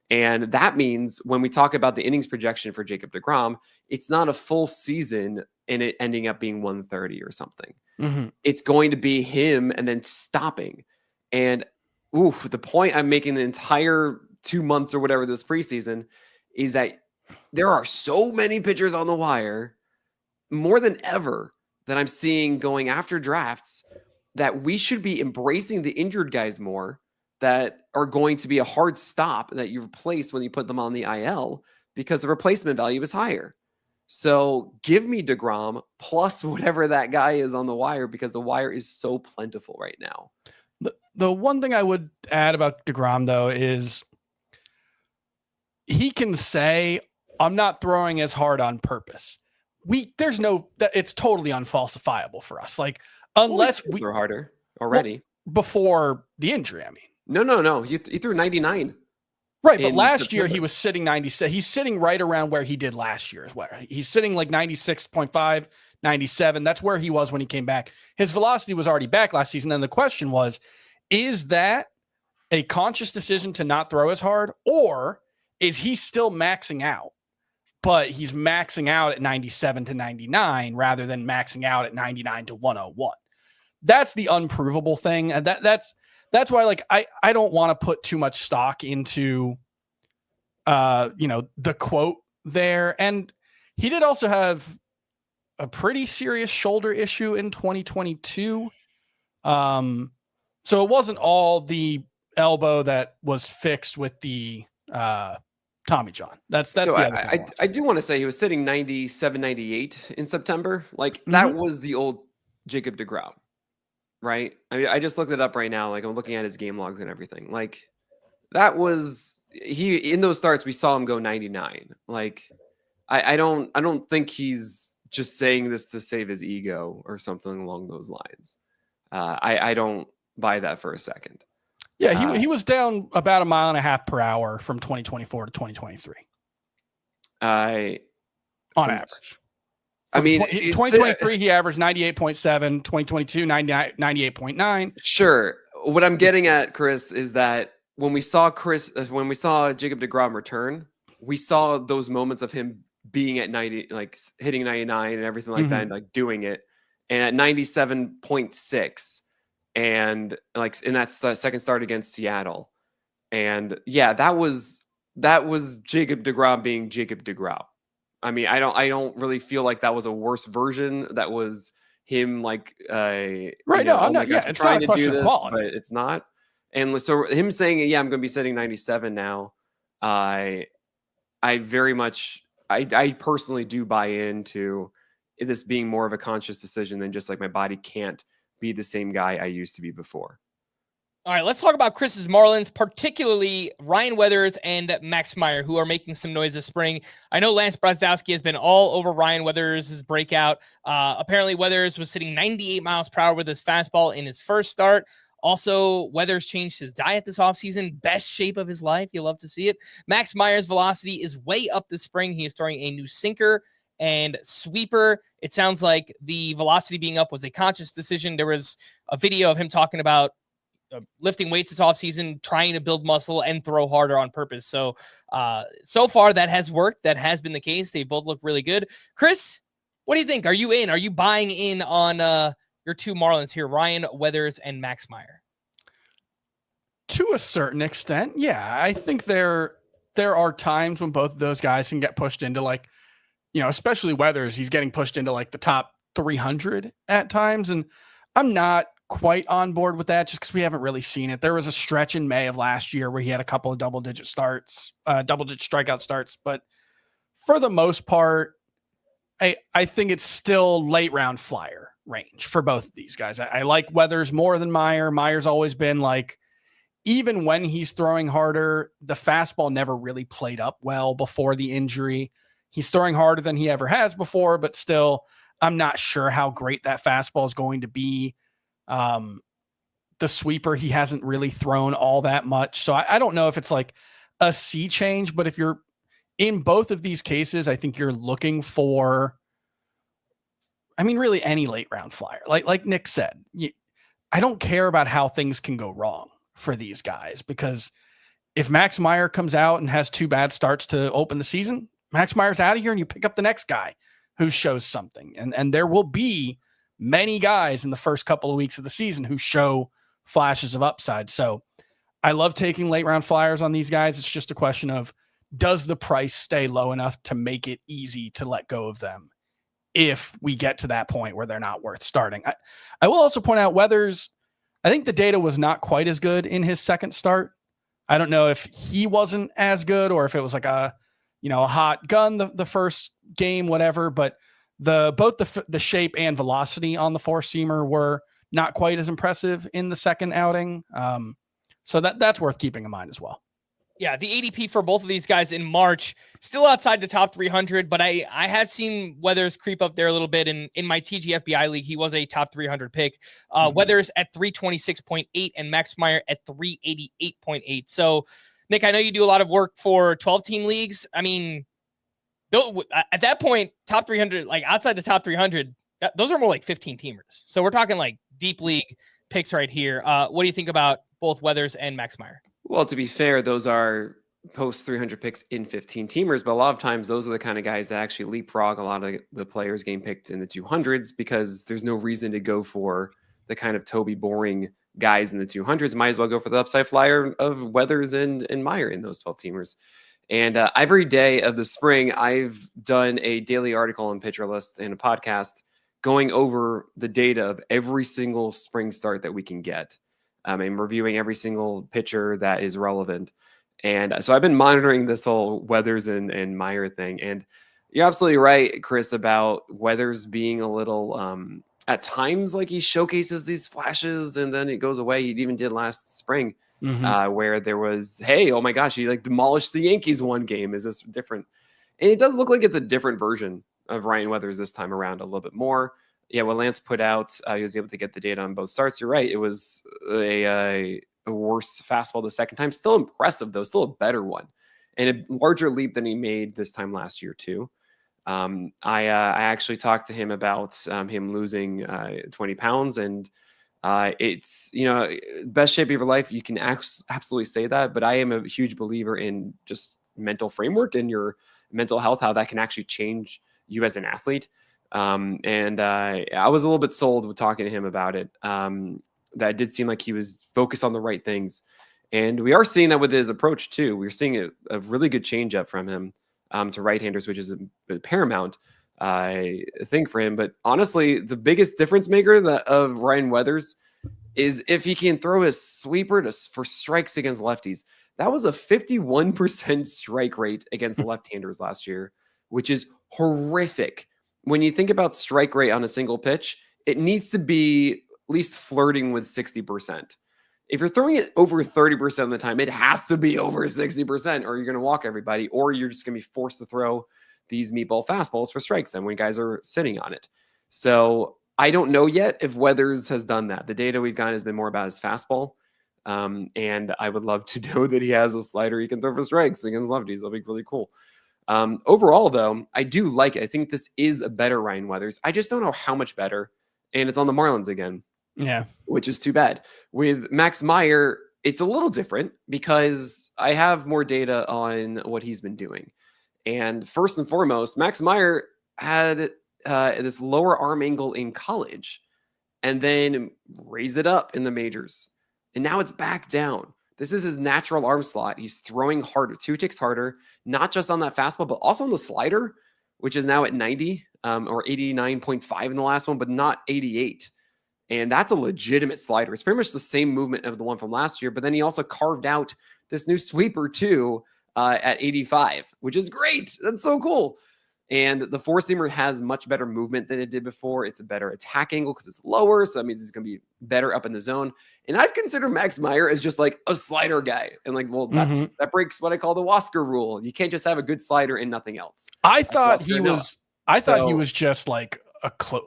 And that means when we talk about the innings projection for Jacob deGrom, it's not a full season and it ending up being 130 or something. It's going to be him and then stopping. And the point I'm making the entire 2 months or whatever this preseason is that there are so many pitchers on the wire, more than ever, that I'm seeing going after drafts, that we should be embracing the injured guys more, that are going to be a hard stop that you replace when you put them on the IL, because the replacement value is higher. So give me deGrom plus whatever that guy is on the wire, because the wire is so plentiful right now. The one thing I would add about deGrom, though, is he can say, I'm not throwing as hard on purpose. It's totally unfalsifiable for us. Like, unless we throw harder already before the injury. I mean, no. He threw 99. Right. But last year he was sitting 96. He's sitting right around where he did last year as well. He's sitting like 96.5, 97. That's where he was when he came back. His velocity was already back last season. And the question was, is that a conscious decision to not throw as hard, or is he still maxing out, but he's maxing out at 97 to 99 rather than maxing out at 99 to 101? That's the unprovable thing. And that's why, like, I don't want to put too much stock into, the quote there. And he did also have a pretty serious shoulder issue in 2022. So it wasn't all the elbow that was fixed with the Tommy John. That's so the other thing I do want to say he was sitting 97, 98 in September. Like, that was the old Jacob deGrom, right? I mean, I just looked it up right now. Like, I'm looking at his game logs and everything. Like, that was in those starts, we saw him go 99. Like, I don't think he's just saying this to save his ego or something along those lines. I don't buy that for a second. Yeah, he was down about 1.5 miles per hour from 2024 to 2023. On average. I mean, 2023, he averaged 98.7, 2022, 98.9. Sure. What I'm getting at, Chris, is that when we saw Jacob deGrom return, we saw those moments of him being at 90, like hitting 99 and everything like that, and like doing it. And at 97.6, and like in that second start against Seattle. And yeah, that was Jacob deGrom being Jacob deGrom. I mean, I don't really feel like that was a worse version. That was him, like, right. No, I'm not. Yeah, it's trying not a question of quality, but it's not. And so him saying, yeah, I'm going to be sitting 97 now. I personally do buy into this being more of a conscious decision than just like my body can't be the same guy I used to be before. All right, let's talk about Chris's Marlins, particularly Ryan Weathers and Max Meyer, who are making some noise this spring. I know Lance Brozdowski has been all over Ryan Weathers' breakout. Apparently, Weathers was sitting 98 miles per hour with his fastball in his first start. Also, Weathers changed his diet this offseason. Best shape of his life. You love to see it. Max Meyer's velocity is way up this spring. He is throwing a new sinker and sweeper. It sounds like the velocity being up was a conscious decision. There was a video of him talking about lifting weights this offseason, trying to build muscle and throw harder on purpose. So far that has worked. That has been the case. They both look really good. Chris, what do you think? Are you in? Are you buying in on your two Marlins here, Ryan Weathers and Max Meyer? To a certain extent, yeah. I think there are times when both of those guys can get pushed into, like, especially Weathers, he's getting pushed into like the top 300 at times. And I'm not quite on board with that just because we haven't really seen it. There was a stretch in May of last year where he had a couple of double-digit strikeout starts. But for the most part, I think it's still late round flyer range for both of these guys. I like Weathers more than Meyer. Meyer's always been like, even when he's throwing harder, the fastball never really played up well before the injury. He's throwing harder than he ever has before, but still, I'm not sure how great that fastball is going to be. The sweeper, he hasn't really thrown all that much. So I don't know if it's like a sea change, but if you're in both of these cases, I think you're looking for, I mean, really any late round flyer. Like Nick said, I don't care about how things can go wrong for these guys, because if Max Meyer comes out and has 2 bad starts to open the season, Max Meyer's out of here and you pick up the next guy who shows something. And there will be many guys in the first couple of weeks of the season who show flashes of upside. So I love taking late round flyers on these guys. It's just a question of, does the price stay low enough to make it easy to let go of them if we get to that point where they're not worth starting? I will also point out Weathers, I think the data was not quite as good in his second start. I don't know if he wasn't as good or if it was like a hot gun the first game, whatever, but both the shape and velocity on the 4-seamer were not quite as impressive in the second outing. So that's worth keeping in mind as well. Yeah, the ADP for both of these guys in March, still outside the top 300, but I have seen Weathers creep up there a little bit. In my TGFBI league, he was a top 300 pick. Weathers at 326.8 and Max Meyer at 388.8. So, Nick, I know you do a lot of work for 12-team leagues. I mean, at that point, top 300, like outside the top 300, those are more like 15-teamers. So we're talking like deep league picks right here. What do you think about both Weathers and Max Meyer? Well, to be fair, those are post 300 picks in 15 teamers, but a lot of times those are the kind of guys that actually leapfrog a lot of the players getting picked in the 200s, because there's no reason to go for the kind of Toby boring guys in the 200s. Might as well go for the upside flyer of Weathers and Meyer in those 12 teamers. And every day of the spring, I've done a daily article on Pitcher List and a podcast going over the data of every single spring start that we can get. I'm reviewing every single pitcher that is relevant. And so I've been monitoring this whole Weathers and Meyer thing. And you're absolutely right, Chris, about Weathers being a little, at times, like he showcases these flashes and then it goes away. He even did last spring, where there was, hey, oh my gosh, he like demolished the Yankees one game. Is this different? And it does look like it's a different version of Ryan Weathers this time around a little bit more. Yeah, what Lance put out, he was able to get the data on both starts. You're right. It was a worse fastball the second time. Still impressive, though. Still a better one. And a larger leap than he made this time last year, too. I actually talked to him about him losing 20 pounds. And it's, best shape of your life. You can absolutely say that. But I am a huge believer in just mental framework and your mental health, how that can actually change you as an athlete. And I was a little bit sold with talking to him about it. That did seem like he was focused on the right things. And we are seeing that with his approach too. We're seeing a really good change up from him to right-handers, which is a paramount thing for him. But honestly, the biggest difference maker of Ryan Weathers is if he can throw his sweeper for strikes against lefties. That was a 51% strike rate against left-handers last year, which is horrific. When you think about strike rate on a single pitch, it needs to be at least flirting with 60%. If you're throwing it over 30% of the time, it has to be over 60%, or you're going to walk everybody, or you're just going to be forced to throw these meatball fastballs for strikes then when guys are sitting on it. So I don't know yet if Weathers has done that. The data we've gotten has been more about his fastball. And I would love to know that he has a slider he can throw for strikes against lefties. That'll be really cool. Overall, though, I do like it. I think this is a better Ryan Weathers. I just don't know how much better. And it's on the Marlins again. Yeah. Which is too bad. With Max Meyer, it's a little different because I have more data on what he's been doing. And first and foremost, Max Meyer had this lower arm angle in college and then raised it up in the majors. And now it's back down. This is his natural arm slot. He's throwing harder, 2 ticks harder, not just on that fastball, but also on the slider, which is now at 90 or 89.5 in the last one, but not 88. And that's a legitimate slider. It's pretty much the same movement of the one from last year, but then he also carved out this new sweeper too at 85, which is great. That's so cool. And the 4-seamer has much better movement than it did before. It's a better attack angle because it's lower. So that means he's going to be better up in the zone. And I've considered Max Meyer as just like a slider guy. And like, well, that breaks what I call the Wasker rule. You can't just have a good slider and nothing else. I thought he was just like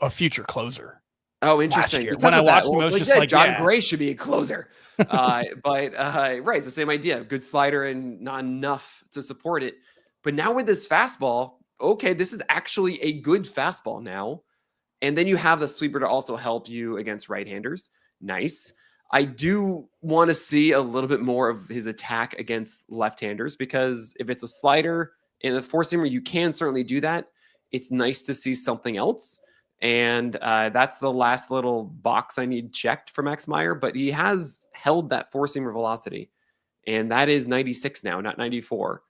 a future closer. Oh, interesting. year. Because When I of that. watched him, Well, I was like just you said, like, John yeah. Gray should be a closer. Right, it's the same idea. Good slider and not enough to support it. But now with this fastball, okay, this is actually a good fastball now. And then you have the sweeper to also help you against right-handers. Nice. I do want to see a little bit more of his attack against left-handers, because if it's a slider and a four-seamer, you can certainly do that. It's nice to see something else. And that's the last little box I need checked for Max Meyer. But he has held that four-seamer velocity. And that is 96 now, not 94.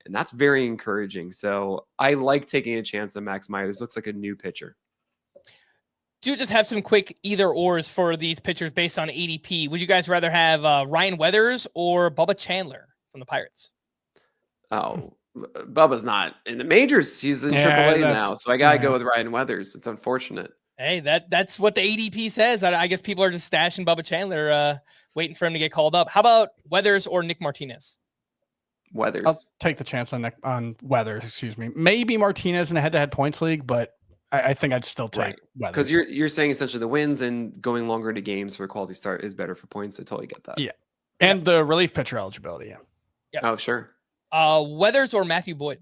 And that's very encouraging. So I like taking a chance on Max Meyer. This looks like a new pitcher. Do you just have some quick either ors for these pitchers based on ADP? Would you guys rather have Ryan Weathers or Bubba Chandler from the Pirates? Oh, Bubba's not in the majors. He's in AAA now. So I got to go with Ryan Weathers. It's unfortunate. Hey, that's what the ADP says. I guess people are just stashing Bubba Chandler, waiting for him to get called up. How about Weathers or Nick Martinez? Weathers. I'll take the chance on Weathers, excuse me. Maybe Martinez in a head-to-head points league, but I think I'd still take Weathers. Because you're saying essentially the wins and going longer into games for a quality start is better for points. I totally get that. Yeah. And the relief pitcher eligibility. Yeah. Yep. Oh, sure. Weathers or Matthew Boyd?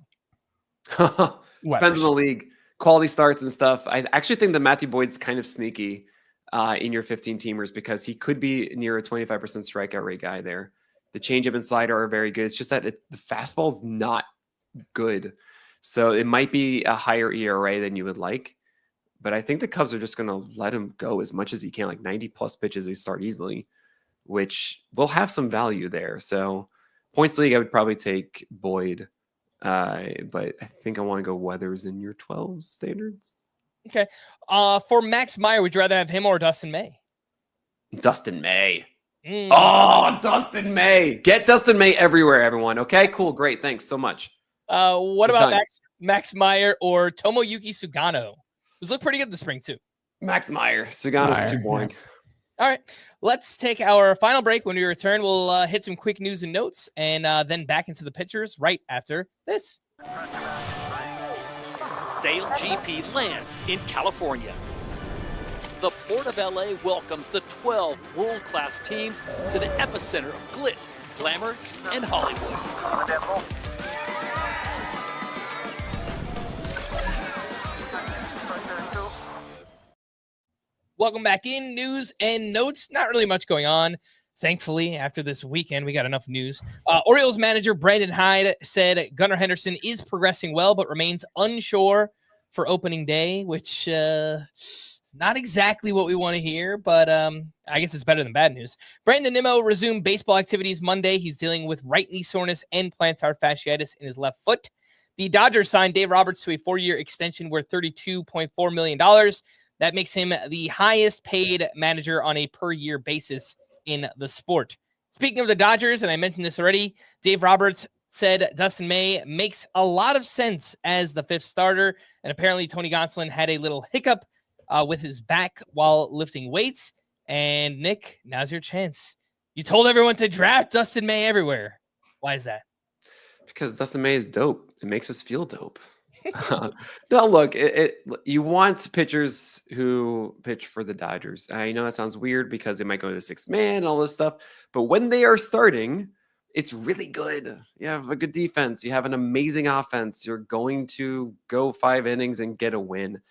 Depends on the league. Quality starts and stuff. I actually think that Matthew Boyd's kind of sneaky in your 15 teamers, because he could be near a 25% strikeout rate guy there. The changeup and slider are very good. It's just that the fastball's not good. So it might be a higher ERA than you would like. But I think the Cubs are just going to let him go as much as he can, like 90 plus pitches they start easily, which will have some value there. So points league, I would probably take Boyd. But I think I want to go Weathers in your 12 standards. Okay. For Max Meyer, would you rather have him or Dustin May? Dustin May. Oh, Dustin May. Get Dustin May everywhere, everyone. Okay, cool. Great. Thanks so much. What about Max Meyer or Tomoyuki Sugano? Those look pretty good this spring, too. Max Meyer. Sugano's too boring. Yeah. All right. Let's take our final break. When we return, we'll hit some quick news and notes, and then back into the pitchers right after this. Sail GP lands in California. The Port of LA welcomes the 12 world-class teams to the epicenter of glitz, glamour, and Hollywood. Welcome back in. News and notes. Not really much going on. Thankfully, after this weekend, we got enough news. Orioles manager Brandon Hyde said Gunnar Henderson is progressing well, but remains unsure for opening day, which is not exactly what we want to hear, but I guess it's better than bad news. Brandon Nimmo resumed baseball activities Monday. He's dealing with right knee soreness and plantar fasciitis in his left foot. The Dodgers signed Dave Roberts to a 4-year extension worth $32.4 million. That makes him the highest paid manager on a per-year basis in the sport. Speaking of the Dodgers, and I mentioned this already, Dave Roberts said Dustin May makes a lot of sense as the 5th starter, and apparently Tony Gonsolin had a little hiccup with his back while lifting weights. And Nick, now's your chance. You told everyone to draft Dustin May everywhere. Why is that? Because Dustin May is dope. It makes us feel dope. No, look, you want pitchers who pitch for the Dodgers. I know that sounds weird because they might go to the 6th man and all this stuff, but when they are starting, it's really good. You have a good defense. You have an amazing offense. You're going to go 5 innings and get a win.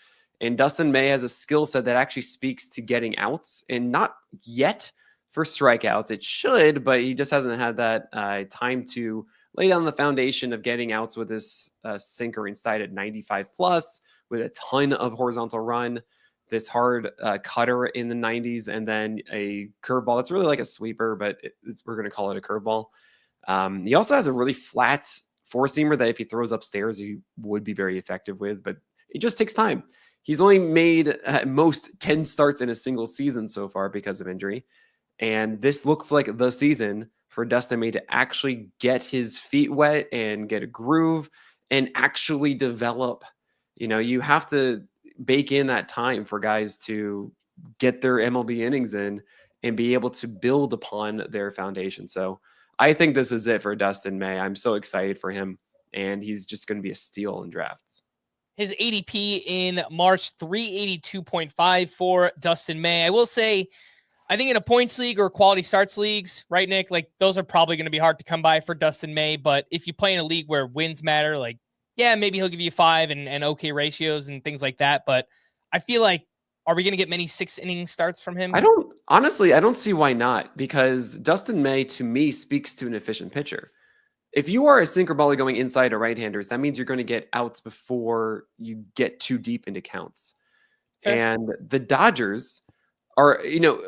And Dustin May has a skill set that actually speaks to getting outs, and not yet for strikeouts. It should, but he just hasn't had that time to lay down the foundation of getting outs with this sinker inside at 95 plus with a ton of horizontal run, this hard cutter in the 90s, and then a curveball. That's really like a sweeper, but we're going to call it a curveball. He also has a really flat 4-seamer that if he throws upstairs, he would be very effective with, but it just takes time. He's only made at most 10 starts in a single season so far because of injury. And this looks like the season for Dustin May to actually get his feet wet and get a groove and actually develop. You know, you have to bake in that time for guys to get their MLB innings in and be able to build upon their foundation. So I think this is it for Dustin May. I'm so excited for him, and he's just going to be a steal in drafts. His ADP in March, 382.5 for Dustin May. I will say, I think in a points league or quality starts leagues, right, Nick? Like those are probably going to be hard to come by for Dustin May. But if you play in a league where wins matter, like, yeah, maybe he'll give you 5 and okay ratios and things like that. But I feel like, are we going to get many 6-inning starts from him? I don't see why not, because Dustin May to me speaks to an efficient pitcher. If you are a sinker baller going inside to right-handers, that means you're going to get outs before you get too deep into counts. Okay. And the Dodgers are,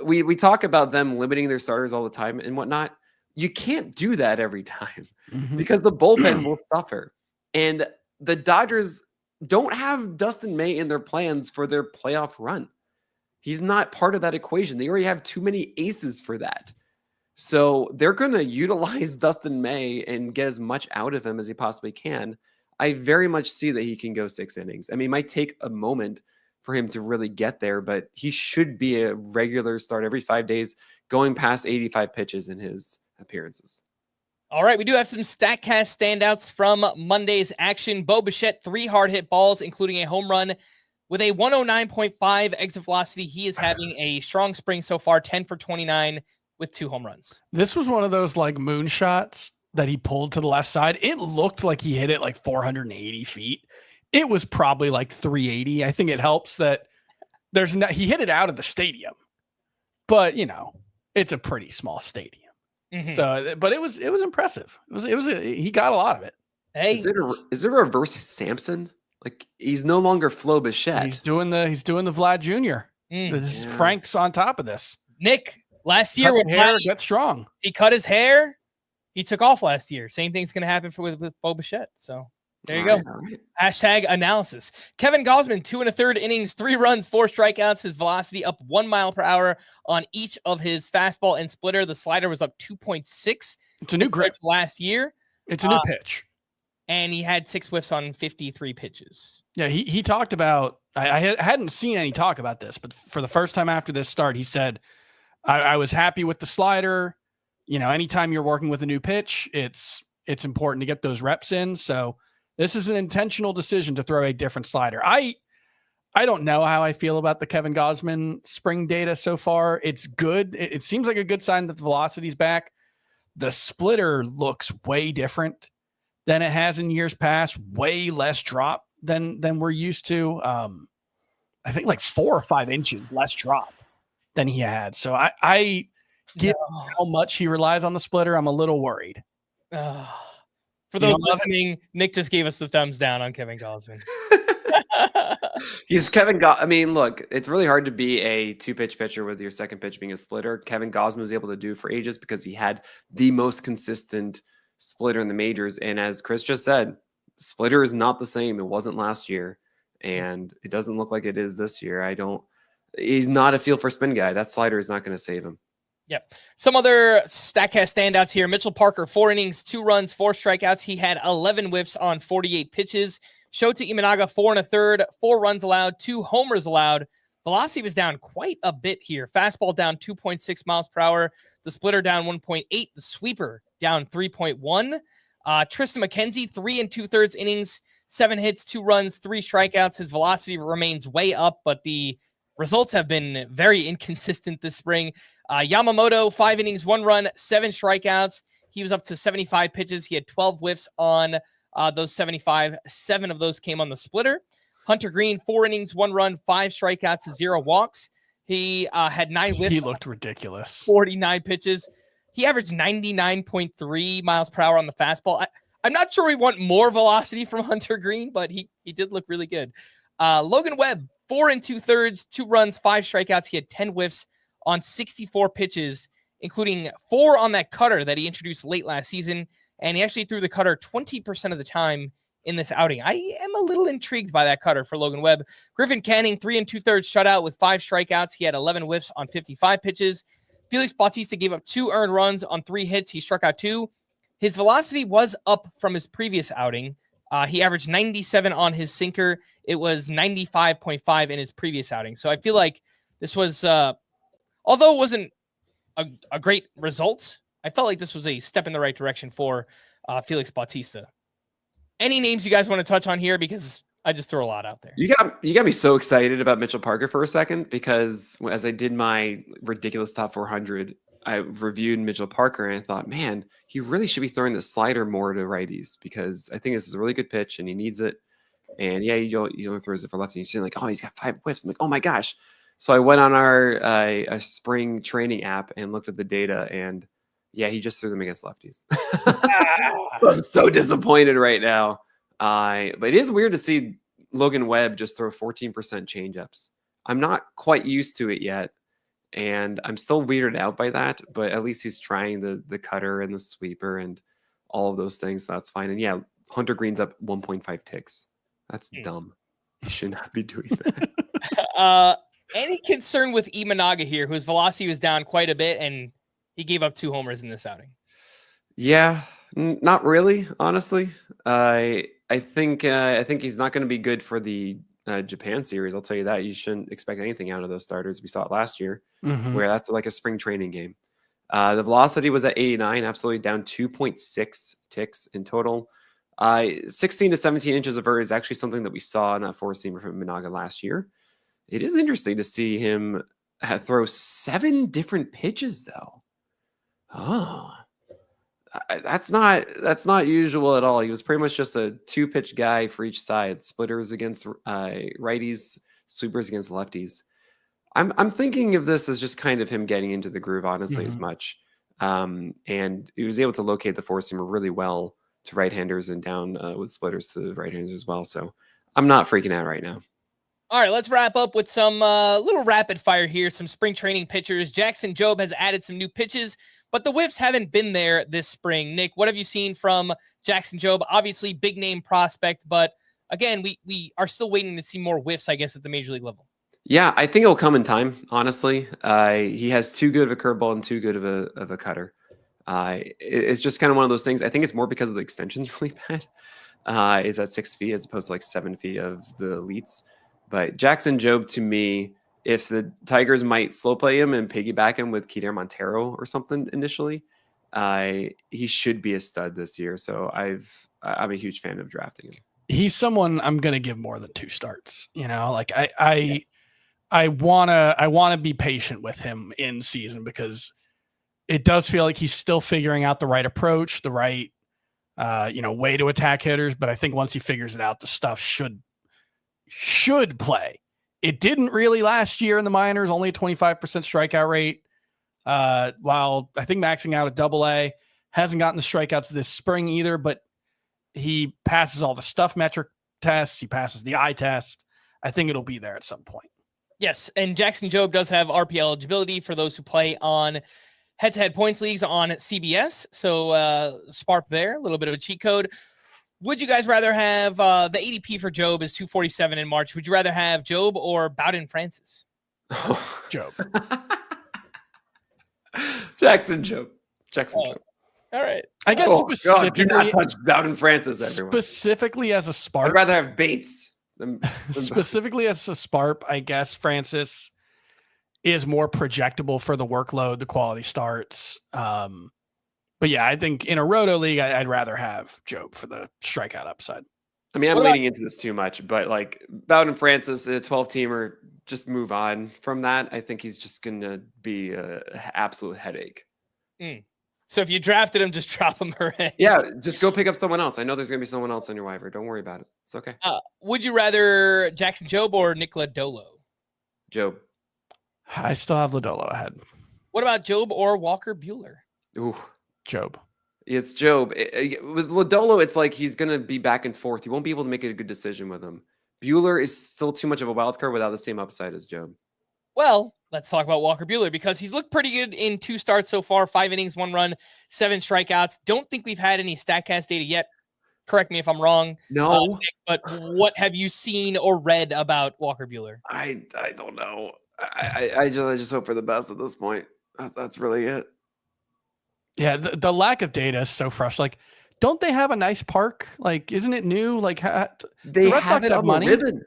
we talk about them limiting their starters all the time and whatnot. You can't do that every time because the bullpen will suffer. And the Dodgers don't have Dustin May in their plans for their playoff run. He's not part of that equation. They already have too many aces for that. So they're going to utilize Dustin May and get as much out of him as he possibly can. I very much see that he can go 6 innings. I mean, it might take a moment for him to really get there, but he should be a regular start every 5 days, going past 85 pitches in his appearances. All right, we do have some Statcast standouts from Monday's action. Bo Bichette, 3 hard hit balls, including a home run with a 109.5 exit velocity. He is having a strong spring so far, 10 for 29 with 2 home runs. This was one of those like moonshots that he pulled to the left side. It looked like he hit it like 480 feet. It was probably like 380. I think it helps that he hit it out of the stadium, but it's a pretty small stadium. So, but it was impressive. He got a lot of it. Hey, is it a reverse Samson? Like he's no longer Flo Bichette. He's doing the Vlad Jr. This is Frank's on top of this. Nick, last year when hair gets strong, he cut his hair. He took off last year. Same thing's going to happen with Bo Bichette. So there you go. Right. Hashtag analysis. Kevin Gausman, 2 1/3 innings, 3 runs, 4 strikeouts. His velocity up 1 mile per hour on each of his fastball and splitter. The slider was up 2.6. It's a new grip last year. It's a new pitch. And he had 6 whiffs on 53 pitches. Yeah, he talked about, I hadn't seen any talk about this, but for the first time after this start, he said, I was happy with the slider. Anytime you're working with a new pitch, it's important to get those reps in. So this is an intentional decision to throw a different slider. I don't know how I feel about the Kevin Gausman spring data so far. It's good. It seems like a good sign that the velocity's back. The splitter looks way different than it has in years past, way less drop than we're used to. I think like 4 or 5 inches less drop than he had. So I given how much he relies on the splitter, I'm a little worried. For those listening, Nick just gave us the thumbs down on Kevin Gausman. He's Kevin I mean, look, it's really hard to be a 2-pitch pitcher with your second pitch being a splitter. Kevin Gausman was able to do for ages because he had the most consistent splitter in the majors. And as Chris just said, splitter is not the same. It wasn't last year, and it doesn't look like it is this year. He's not a feel for spin guy. That slider is not going to save him. Yep. Some other Statcast standouts here. Mitchell Parker, 4 innings, 2 runs, 4 strikeouts. He had 11 whiffs on 48 pitches. Shota Imanaga, 4 1/3, 4 runs allowed, 2 homers allowed. Velocity was down quite a bit here. Fastball down 2.6 miles per hour. The splitter down 1.8. The sweeper down 3.1. Tristan McKenzie, 3 2/3 innings, 7 hits, 2 runs, 3 strikeouts. His velocity remains way up, but the results have been very inconsistent this spring. Yamamoto, 5 innings, 1 run, 7 strikeouts. He was up to 75 pitches. He had 12 whiffs on those 75. 7 of those came on the splitter. Hunter Green, 4 innings, 1 run, 5 strikeouts, 0 walks. He had 9 whiffs. He looked ridiculous. 49 pitches. He averaged 99.3 miles per hour on the fastball. I'm not sure we want more velocity from Hunter Green, but he did look really good. Logan Webb, 4 2/3, 2 runs, 5 strikeouts. He had 10 whiffs on 64 pitches, including 4 on that cutter that he introduced late last season. And he actually threw the cutter 20% of the time in this outing. I am a little intrigued by that cutter for Logan Webb. Griffin Canning, 3 2/3 shutout with 5 strikeouts. He had 11 whiffs on 55 pitches. Felix Bautista gave up 2 earned runs on 3 hits. He struck out 2. His velocity was up from his previous outing. He averaged 97 on his sinker. It was 95.5 in his previous outing. So I feel like this was, although it wasn't a great result, I felt like this was a step in the right direction for Felix Bautista. Any names you guys want to touch on here? Because I just throw a lot out there. You got me so excited about Mitchell Parker for a second, because as I did my ridiculous top 400, I reviewed Mitchell Parker and I thought, man, he really should be throwing the slider more to righties, because I think this is a really good pitch and he needs it. And yeah, you don't throw it for lefty. You see like, oh, he's got 5 whiffs. I'm like, oh my gosh. So I went on our spring training app and looked at the data, and yeah, he just threw them against lefties. I'm so disappointed right now. But it is weird to see Logan Webb just throw 14% changeups. I'm not quite used to it yet, and I'm still weirded out by that. But at least he's trying the cutter and the sweeper and all of those things. So that's fine. And yeah, Hunter Green's up 1.5 ticks. That's dumb. You should not be doing that. Any concern with Imanaga here, whose velocity was down quite a bit, and he gave up 2 homers in this outing? Yeah, not really, honestly. I think he's not going to be good for the Japan series. I'll tell you that. You shouldn't expect anything out of those starters. We saw it last year, where that's like a spring training game. The velocity was at 89, absolutely down 2.6 ticks in total. 16 to 17 inches of vert is actually something that we saw in that 4-seamer from Imanaga last year. It is interesting to see him throw 7 different pitches, though. Oh, that's not usual at all. He was pretty much just a 2-pitch guy for each side: splitters against righties, sweepers against lefties. I'm thinking of this as just kind of him getting into the groove, honestly, as much. And he was able to locate the 4-seamer really well to right-handers and down with splitters to right-handers as well. So I'm not freaking out right now. All right, let's wrap up with some little rapid fire here. Some spring training pitchers. Jackson Jobe has added some new pitches, but the whiffs haven't been there this spring. Nick, what have you seen from Jackson Jobe? Obviously, big name prospect, but again, we are still waiting to see more whiffs, I guess, at the major league level. Yeah, I think it'll come in time, honestly. He has too good of a curveball and too good of a cutter. It's just kind of one of those things. I think it's more because of the extension's really bad. It's at 6 feet as opposed to like 7 feet of the elites. But Jackson Jobe, to me, if the Tigers might slow play him and piggyback him with Kider Montero or something initially, he should be a stud this year. So I'm a huge fan of drafting him. He's someone I'm going to give more than 2 starts. You know, like I wanna be patient with him in season, because it does feel like he's still figuring out the right approach, the right way to attack hitters. But I think once he figures it out, the stuff should play. It didn't really last year in the minors, only a 25% strikeout rate. While I think maxing out at AA, hasn't gotten the strikeouts this spring either, but he passes all the stuff metric tests. He passes the eye test. I think it'll be there at some point. Yes. And Jackson Jobe does have RPL eligibility for those who play on head-to-head points leagues on CBS. So spark there, a little bit of a cheat code. Would you guys rather have the ADP for Jobe is 247 in March? Would you rather have Jobe or Bowden Francis? Jobe. Jackson Jobe. All right. I guess specifically, do not touch Bowden Francis, everyone. Specifically as a spark. I'd rather have Bates than specifically as a spark, I guess Francis is more projectable for the workload, the quality starts. But yeah, I think in a roto league, I'd rather have Jobe for the strikeout upside. I mean, I'm leading into this too much, but like Bowden Francis, a 12-teamer, just move on from that. I think he's just going to be an absolute headache. So if you drafted him, just drop him already. Yeah, just go pick up someone else. I know there's going to be someone else on your waiver. Don't worry about it. It's okay. Would you rather Jackson Jobe or Nick Lodolo? Jobe. I still have Lodolo ahead. What about Jobe or Walker Buehler? Ooh. Jobe. It's Jobe. With Lodolo, it's like he's going to be back and forth. You won't be able to make a good decision with him. Buehler is still too much of a wild card without the same upside as Jobe. Well, let's talk about Walker Buehler, because he's looked pretty good in 2 starts so far, 5 innings, 1 run, 7 strikeouts. Don't think we've had any Statcast data yet. Correct me if I'm wrong. No. Nick, but what have you seen or read about Walker Buehler? I don't know. I just hope for the best at this point. That's really it. Yeah, the lack of data is so frustrating. Like, don't they have a nice park? Like, isn't it new? Like, they the Red have Sox it on money? the ribbon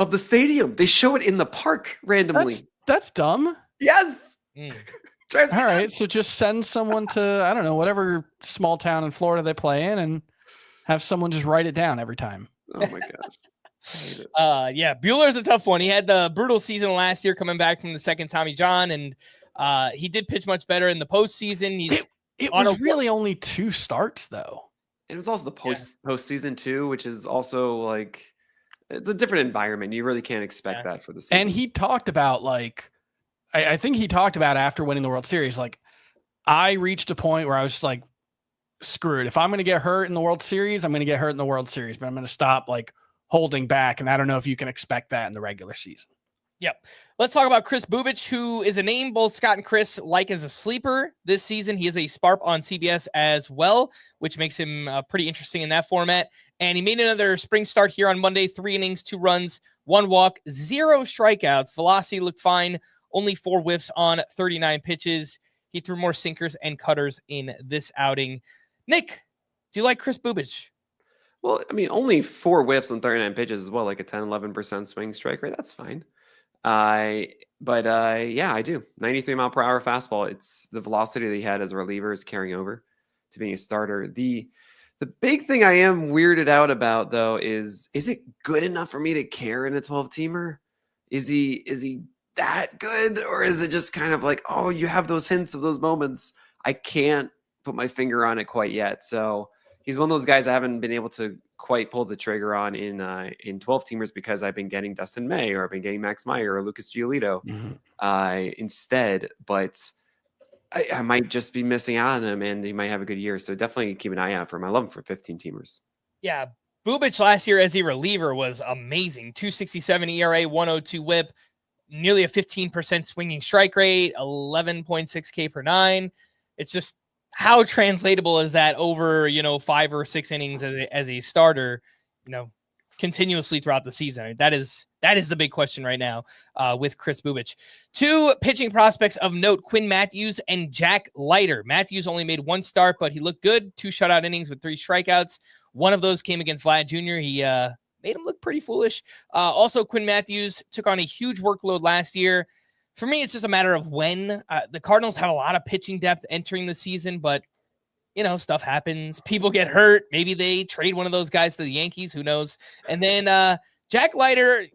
of the stadium. They show it in the park randomly. That's dumb. Yes. All right, so just send someone to, I don't know, whatever small town in Florida they play in, and have someone just write it down every time. Oh my gosh. Yeah, Buehler's a tough one. He had the brutal season last year coming back from the second Tommy John, and he did pitch much better in the postseason. It was really only 2 starts, though. It was also the postseason too, which is also like it's a different environment. You really can't expect that for the season. And he talked about I think he talked about after winning the World Series, like I reached a point where I was just like, screwed. If I'm going to get hurt in the World Series, I'm going to get hurt in the World Series, but I'm going to stop holding back. And I don't know if you can expect that in the regular season. Yep. Let's talk about Chris Bubic, who is a name both Scott and Chris like as a sleeper this season. He is a SPARP on CBS as well, which makes him pretty interesting in that format. And he made another spring start here on Monday, 3 innings, 2 runs, 1 walk, 0 strikeouts. Velocity looked fine, only 4 whiffs on 39 pitches. He threw more sinkers and cutters in this outing. Nick, do you like Chris Bubic? Well, I mean, only 4 whiffs on 39 pitches as well, like a 10, 11% swing strike rate. That's fine. Yeah, I do. 93 mile per hour fastball. It's the velocity that he had as a reliever is carrying over to being a starter. The big thing I am weirded out about though is it good enough for me to care in a 12-teamer? Is he that good, or is it just kind of like, oh, you have those hints of those moments? I can't put my finger on it quite yet. So he's one of those guys I haven't been able to quite pull the trigger on in 12-teamers because I've been getting Dustin May or I've been getting Max Meyer or Lucas Giolito instead. But I might just be missing out on him, and he might have a good year. So definitely keep an eye out for him. I love him for 15-teamers. Yeah, Bubic last year as a reliever was amazing. 2.67 ERA, 102 WHIP, nearly a 15% swinging strike rate, 11.6 K per 9. It's just, how translatable is that over, 5 or 6 innings as a starter, continuously throughout the season? That is the big question right now with Chris Bubic. 2 pitching prospects of note, Quinn Mathews and Jack Leiter. Mathews only made 1 start, but he looked good. 2 shutout innings with 3 strikeouts. One of those came against Vlad Jr. He made him look pretty foolish. Also, Quinn Mathews took on a huge workload last year. For me, it's just a matter of when. The Cardinals have a lot of pitching depth entering the season, but, stuff happens. People get hurt. Maybe they trade one of those guys to the Yankees. Who knows? And then Jack Leiter,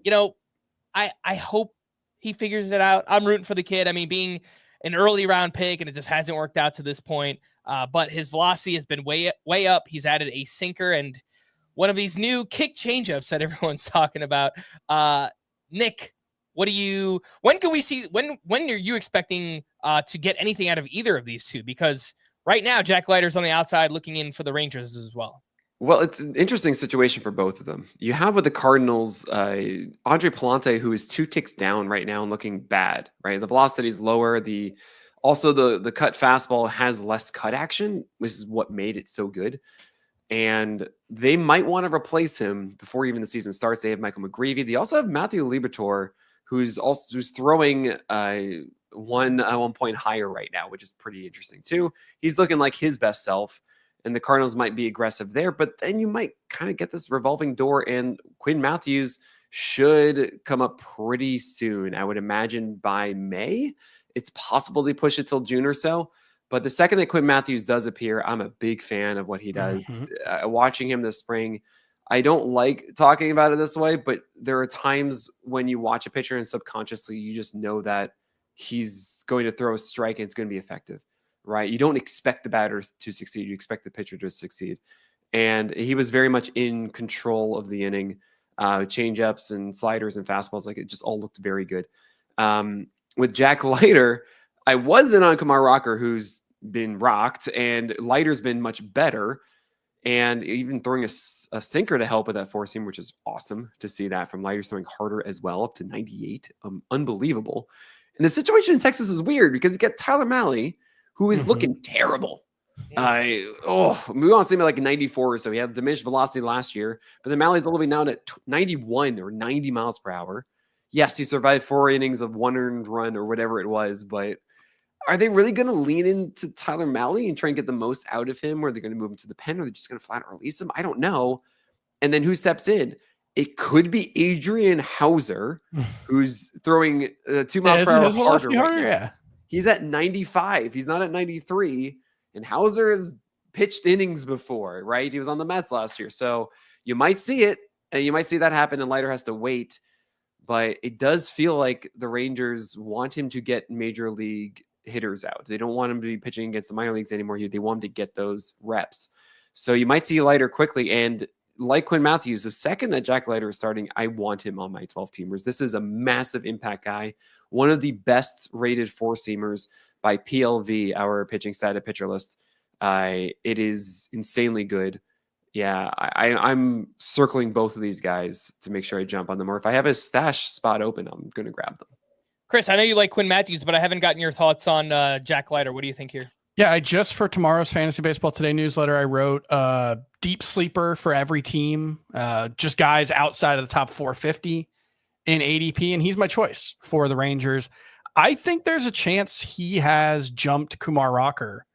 I hope he figures it out. I'm rooting for the kid. I mean, being an early round pick, and it just hasn't worked out to this point. But his velocity has been way up. He's added a sinker and one of these new kick changeups that everyone's talking about. Nick, when can we see, when are you expecting to get anything out of either of these two? Because right now, Jack Leiter's on the outside looking in for the Rangers as well. Well, it's an interesting situation for both of them. You have with the Cardinals, Andre Palante, who is 2 ticks down right now and looking bad, right? The velocity is lower. The cut fastball has less cut action, which is what made it so good. And they might want to replace him before even the season starts. They have Michael McGreevy. They also have Matthew Liberatore, who's throwing one point higher right now, which is pretty interesting too. He's looking like his best self, and the Cardinals might be aggressive there. But then you might kind of get this revolving door, and Quinn Mathews should come up pretty soon. I would imagine by May. It's possible they push it till June or so. But the second that Quinn Mathews does appear, I'm a big fan of what he does. Watching him this spring, I don't like talking about it this way, but there are times when you watch a pitcher and subconsciously you just know that he's going to throw a strike and it's going to be effective, right? You don't expect the batter to succeed. You expect the pitcher to succeed. And he was very much in control of the inning. Change-ups and sliders and fastballs, like it just all looked very good. With Jack Leiter, I wasn't on Kumar Rocker, who's been rocked, and Leiter's been much better. And even throwing a sinker to help with that 4-seam, which is awesome to see that from Leiter, throwing harder as well, up to 98. Unbelievable. And the situation in Texas is weird because you get Tyler Mahle, who is looking terrible. We want to see him at like 94 or so. He had diminished velocity last year, but then Mahle's a little bit down at 91 or 90 miles per hour. Yes, he survived 4 innings of 1 earned run or whatever it was, but are they really going to lean into Tyler Mahle and try and get the most out of him? Or are they going to move him to the pen? Or are they just going to flat out release him? I don't know. And then who steps in? It could be Adrian Hauser, who's throwing 2 miles per hour harder right now. Yeah. He's at 95. He's not at 93. And Hauser has pitched innings before, right? He was on the Mets last year. So you might see it. And you might see that happen and Leiter has to wait. But it does feel like the Rangers want him to get major league hitters out. They don't want him to be pitching against the minor leagues anymore. They want him to get those reps. So you might see Leiter quickly. And like Quinn Mathews, the second that Jack Leiter is starting, I want him on my 12-teamers. This is a massive impact guy. One of the best rated 4-seamers by PLV, our pitching stat at pitcher list. It is insanely good. Yeah, I'm circling both of these guys to make sure I jump on them. Or if I have a stash spot open, I'm going to grab them. Chris, I know you like Quinn Mathews, but I haven't gotten your thoughts on Jack Leiter. What do you think here? Yeah, I just for tomorrow's Fantasy Baseball Today newsletter, I wrote deep sleeper for every team, just guys outside of the top 450 in ADP, and he's my choice for the Rangers. I think there's a chance he has jumped Kumar Rocker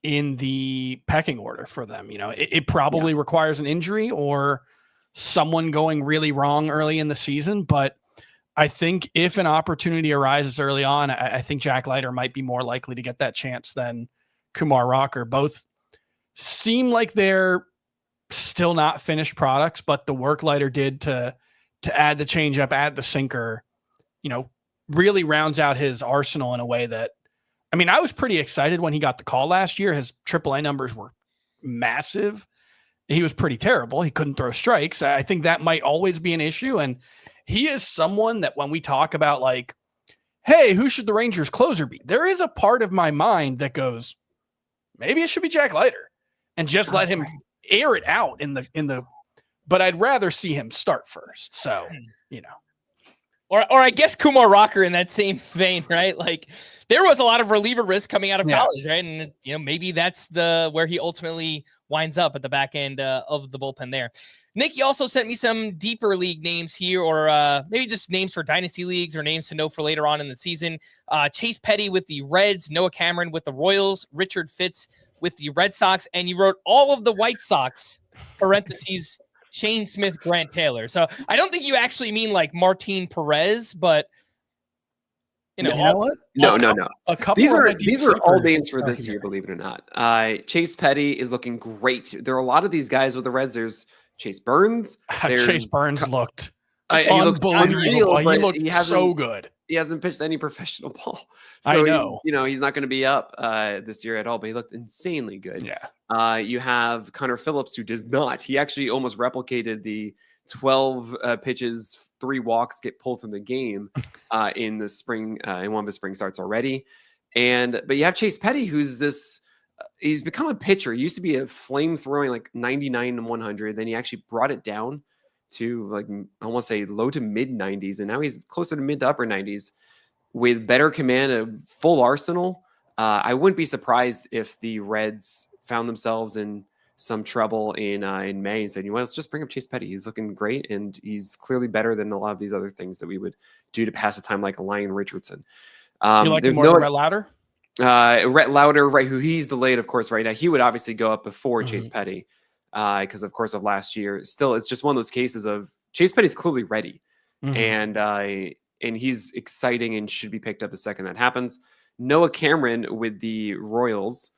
in the pecking order for them. You know, it probably requires an injury or someone going really wrong early in the season, but I think if an opportunity arises early on, I think Jack Leiter might be more likely to get that chance than Kumar Rocker. Both seem like they're still not finished products, but the work Leiter did to add the changeup, add the sinker, you know, really rounds out his arsenal in a way that, I mean, I was pretty excited when he got the call last year. His AAA numbers were massive. He was pretty terrible. He couldn't throw strikes. I think that might always be an issue. And he is someone that when we talk about like, hey, who should the Rangers closer be? There is a part of my mind that goes, maybe it should be Jack Leiter and just let him air it out in the, but I'd rather see him start first. So, you know. Or I guess Kumar Rocker in that same vein, right? Like there was a lot of reliever risk coming out of college, right? And you know, maybe that's where he ultimately winds up at the back end of the bullpen there. Nick, you also sent me some deeper league names here, or maybe just names for dynasty leagues or names to know for later on in the season. Chase Petty with the Reds, Noah Cameron with the Royals, Richard Fitz with the Red Sox, and you wrote all of the White Sox, parentheses, Shane Smith, Grant Taylor. So I don't think you actually mean like Martin Perez, but you know what? No. A couple These are all names for this year, believe it or not. Chase Petty is looking great. There are a lot of these guys with the Reds. There's Chase Burns. Chase Burns looked unbelievable. He looked so good. He hasn't pitched any professional ball. So I know. He's not going to be up this year at all, but he looked insanely good. Yeah. You have Connor Phillips, who does not. He actually almost replicated the 12 pitches, 3 walks, get pulled from the game in the spring, in one of the spring starts already. But you have Chase Petty, who's he's become a pitcher. He used to be a flame throwing like 99 and 100. Then he actually brought it down to like, I want to say low to mid 90s. And now he's closer to mid to upper 90s with better command, a full arsenal. I wouldn't be surprised if the Reds found themselves in some trouble in May and said, you know what, let's just bring up Chase Petty. He's looking great. And he's clearly better than a lot of these other things that we would do to pass the time, like a Lion Richardson. You like him more than Rhett Lauder? Rhett Lauder, right? Who he's delayed, of course, right now. He would obviously go up before Chase Petty because, of course, of last year. Still, it's just one of those cases of Chase Petty's clearly ready, and he's exciting and should be picked up the second that happens. Noah Cameron with the Royals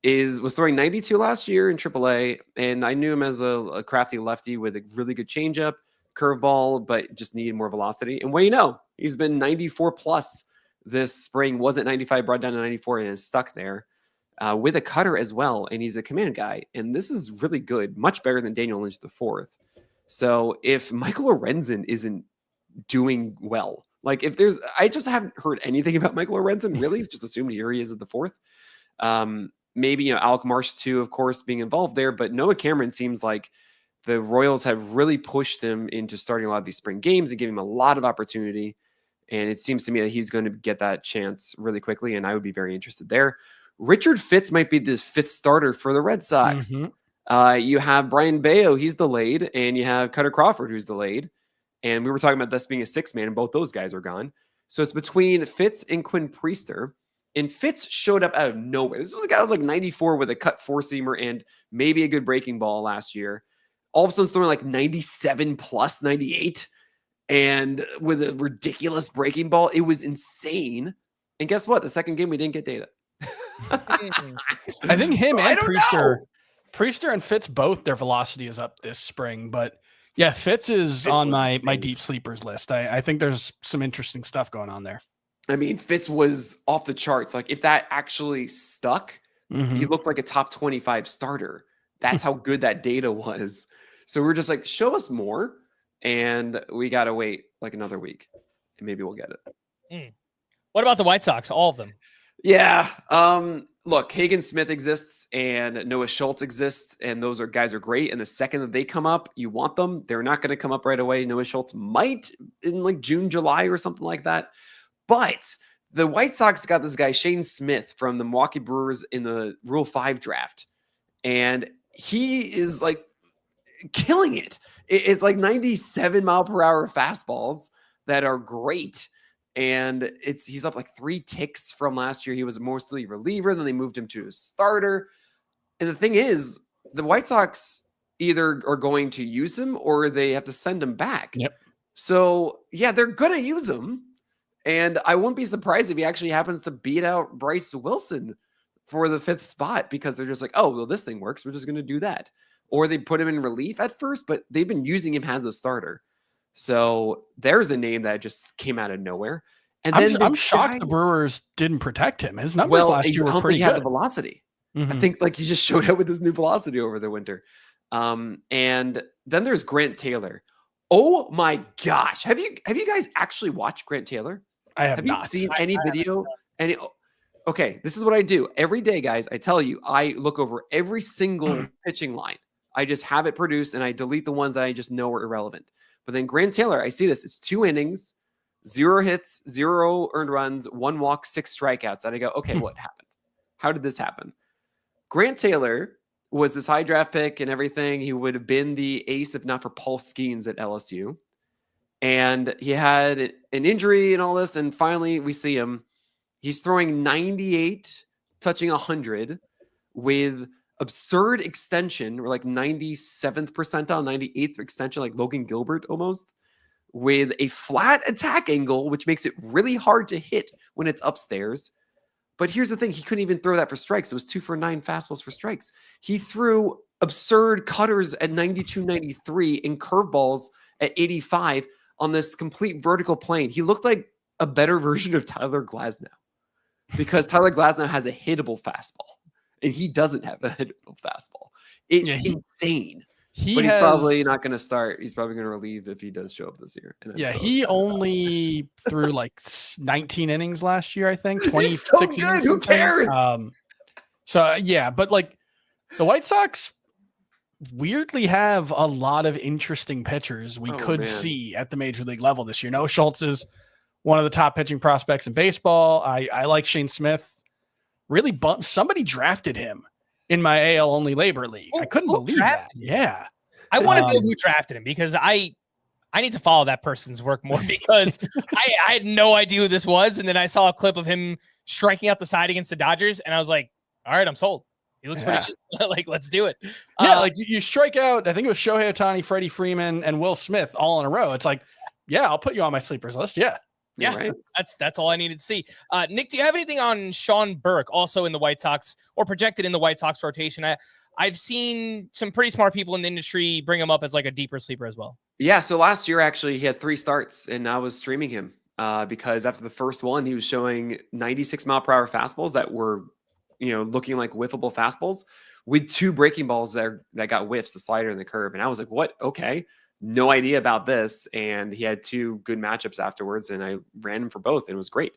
was throwing 92 last year in AAA, and I knew him as a crafty lefty with a really good changeup, curveball, but just needed more velocity. And what do you know? He's been 94 plus this spring. Wasn't 95, brought down to 94, and is stuck there with a cutter as well. And he's a command guy, and this is really good, much better than Daniel Lynch IV. So if Michael Lorenzen isn't doing well, like I just haven't heard anything about Michael Lorenzen. Really, just assumed here he is at the 4th. Maybe Alec Marsh too, of course, being involved there. But Noah Cameron seems like the Royals have really pushed him into starting a lot of these spring games and giving him a lot of opportunity. And it seems to me that he's going to get that chance really quickly, and I would be very interested there. Richard Fitz might be the 5th starter for the Red Sox. You have Brian Bayo, he's delayed, and you have Cutter Crawford, who's delayed. And we were talking about this being a 6-man, and both those guys are gone. So it's between Fitz and Quinn Priester. And Fitz showed up out of nowhere. This was a guy who was like 94 with a cut 4-seamer and maybe a good breaking ball last year. All of a sudden throwing like 97 plus 98 and with a ridiculous breaking ball. It was insane. And guess what? The second game, we didn't get data. I think him and Priester Priester and Fitz, both their velocity is up this spring, but yeah, Fitz is on my deep sleepers list. I think there's some interesting stuff going on there. I mean, Fitz was off the charts. Like if that actually stuck, he looked like a top 25 starter. That's how good that data was. So we're just like, show us more. And we got to wait like another week and maybe we'll get it. What about the White Sox? All of them? Yeah. Look, Hagen Smith exists and Noah Schultz exists, and those guys are great. And the second that they come up, you want them. They're not going to come up right away. Noah Schultz might in like June, July or something like that. But the White Sox got this guy, Shane Smith from the Milwaukee Brewers in the Rule 5 draft. And he is like killing it. It's like 97 mile per hour fastballs that are great. And he's up like 3 ticks from last year. He was mostly reliever. Then they moved him to a starter. And the thing is, the White Sox either are going to use him or they have to send him back. Yep. So yeah, they're going to use him. And I wouldn't be surprised if he actually happens to beat out Bryce Wilson for the 5th spot because they're just like, oh, well, this thing works. We're just going to do that. Or they put him in relief at first, but they've been using him as a starter. So there's a name that just came out of nowhere. And then I'm shocked the Brewers didn't protect him. His numbers last year were pretty good. He had the velocity. I think like he just showed up with his new velocity over the winter. And then there's Grant Taylor. Oh my gosh. Have you guys actually watched Grant Taylor? I have not. You seen any video? Okay, this is what I do. Every day, guys, I tell you, I look over every single pitching line. I just have it produced and I delete the ones that I just know are irrelevant. But then Grant Taylor, I see this. It's 2 innings, 0 hits, 0 earned runs, 1 walk, 6 strikeouts. And I go, okay, what happened? How did this happen? Grant Taylor was this high draft pick and everything. He would have been the ace if not for Paul Skeens at LSU. And he had an injury and all this. And finally, we see him. He's throwing 98, touching 100 with absurd extension, or like 97th percentile, 98th extension, like Logan Gilbert almost, with a flat attack angle, which makes it really hard to hit when it's upstairs. But here's the thing. He couldn't even throw that for strikes. It was 2 for 9 fastballs for strikes. He threw absurd cutters at 92, 93 and curveballs at 85 on this complete vertical plane. He looked like a better version of Tyler Glasnow because Tyler Glasnow has a hittable fastball. And he doesn't have a hittable fastball. It's insane. But he's probably not going to start. He's probably going to relieve if he does show up this year. He only threw like 19 innings last year, I think. 26 so good. Who cares? But like the White Sox weirdly have a lot of interesting pitchers we could see at the major league level this year. Noah Schultz is one of the top pitching prospects in baseball. I like Shane Smith. Really somebody drafted him in my AL only labor league. I couldn't believe that. Yeah. I want to know who drafted him because I need to follow that person's work more because I had no idea who this was. And then I saw a clip of him striking out the side against the Dodgers. And I was like, all right, I'm sold. He looks pretty good. Like, let's do it. Like you strike out, I think it was Shohei Ohtani, Freddie Freeman, and Will Smith all in a row. It's like, yeah, I'll put you on my sleepers list. Yeah. Yeah, right. That's all I needed to see. Nick, do you have anything on Sean Burke, also in the White Sox or projected in the White Sox rotation? I've seen some pretty smart people in the industry bring him up as like a deeper sleeper as well. Yeah, so last year, actually, he had 3 starts, and I was streaming him because after the first one, he was showing 96 mile per hour fastballs that were, looking like whiffable fastballs with 2 breaking balls that got whiffs, the slider and the curve. And I was like, what? Okay. No idea about this. And he had 2 good matchups afterwards, and I ran him for both, and it was great.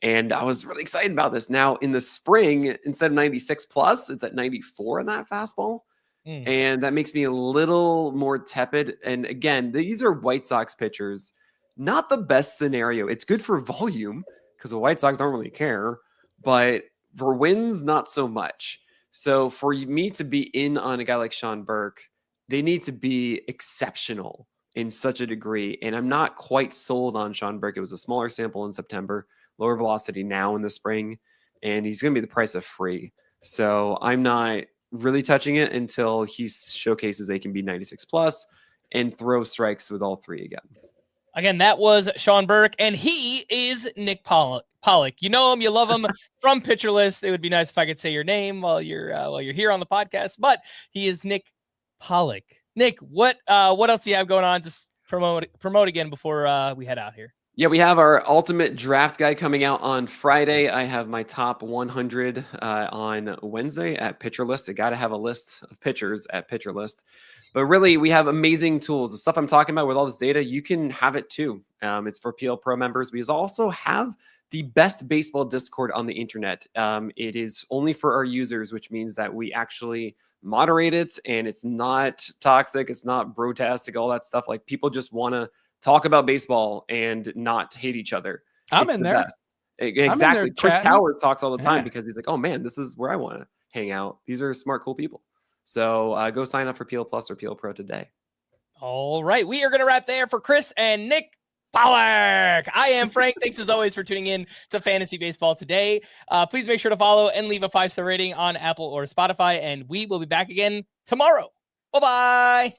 And I was really excited about this. Now in the spring, instead of 96 plus, it's at 94 in that fastball. And that makes me a little more tepid. And again, these are White Sox pitchers, not the best scenario. It's good for volume because the White Sox don't really care, but for wins, not so much. So for me to be in on a guy like Sean Burke, they need to be exceptional in such a degree. And I'm not quite sold on Sean Burke. It was a smaller sample in September, lower velocity now in the spring, and he's going to be the price of free. So I'm not really touching it until he showcases they can be 96 plus and throw strikes with all 3 again. Again, that was Sean Burke, and he is Nick Pollack. You know him, you love him from Pitcher List. It would be nice if I could say your name while you're here on the podcast, but he is Nick Pollack. Nick, what else do you have going on? Just promote again before we head out here. Yeah, we have our ultimate draft guide coming out on Friday. I have my top 100 on Wednesday at Pitcher List. I got to have a list of pitchers at Pitcher List. But really, we have amazing tools. The stuff I'm talking about with all this data, you can have it too. It's for PL Pro members. We also have the best baseball Discord on the internet. It is only for our users, which means that we actually moderate it, and it's not toxic. It's not brotastic, all that stuff. Like, people just want to talk about baseball and not hate each other. I'm It's in the there. best. Exactly. there Chris chatting. Towers talks all the time Yeah. because he's like, oh man, this is where I want to hang out. These are smart, cool people. So go sign up for PL Plus or PL Pro today. All right, we are going to wrap there for Chris and Nick Pollack. I am Frank. Thanks as always for tuning in to Fantasy Baseball today. Please make sure to follow and leave a 5-star rating on Apple or Spotify, and we will be back again tomorrow. Bye-bye.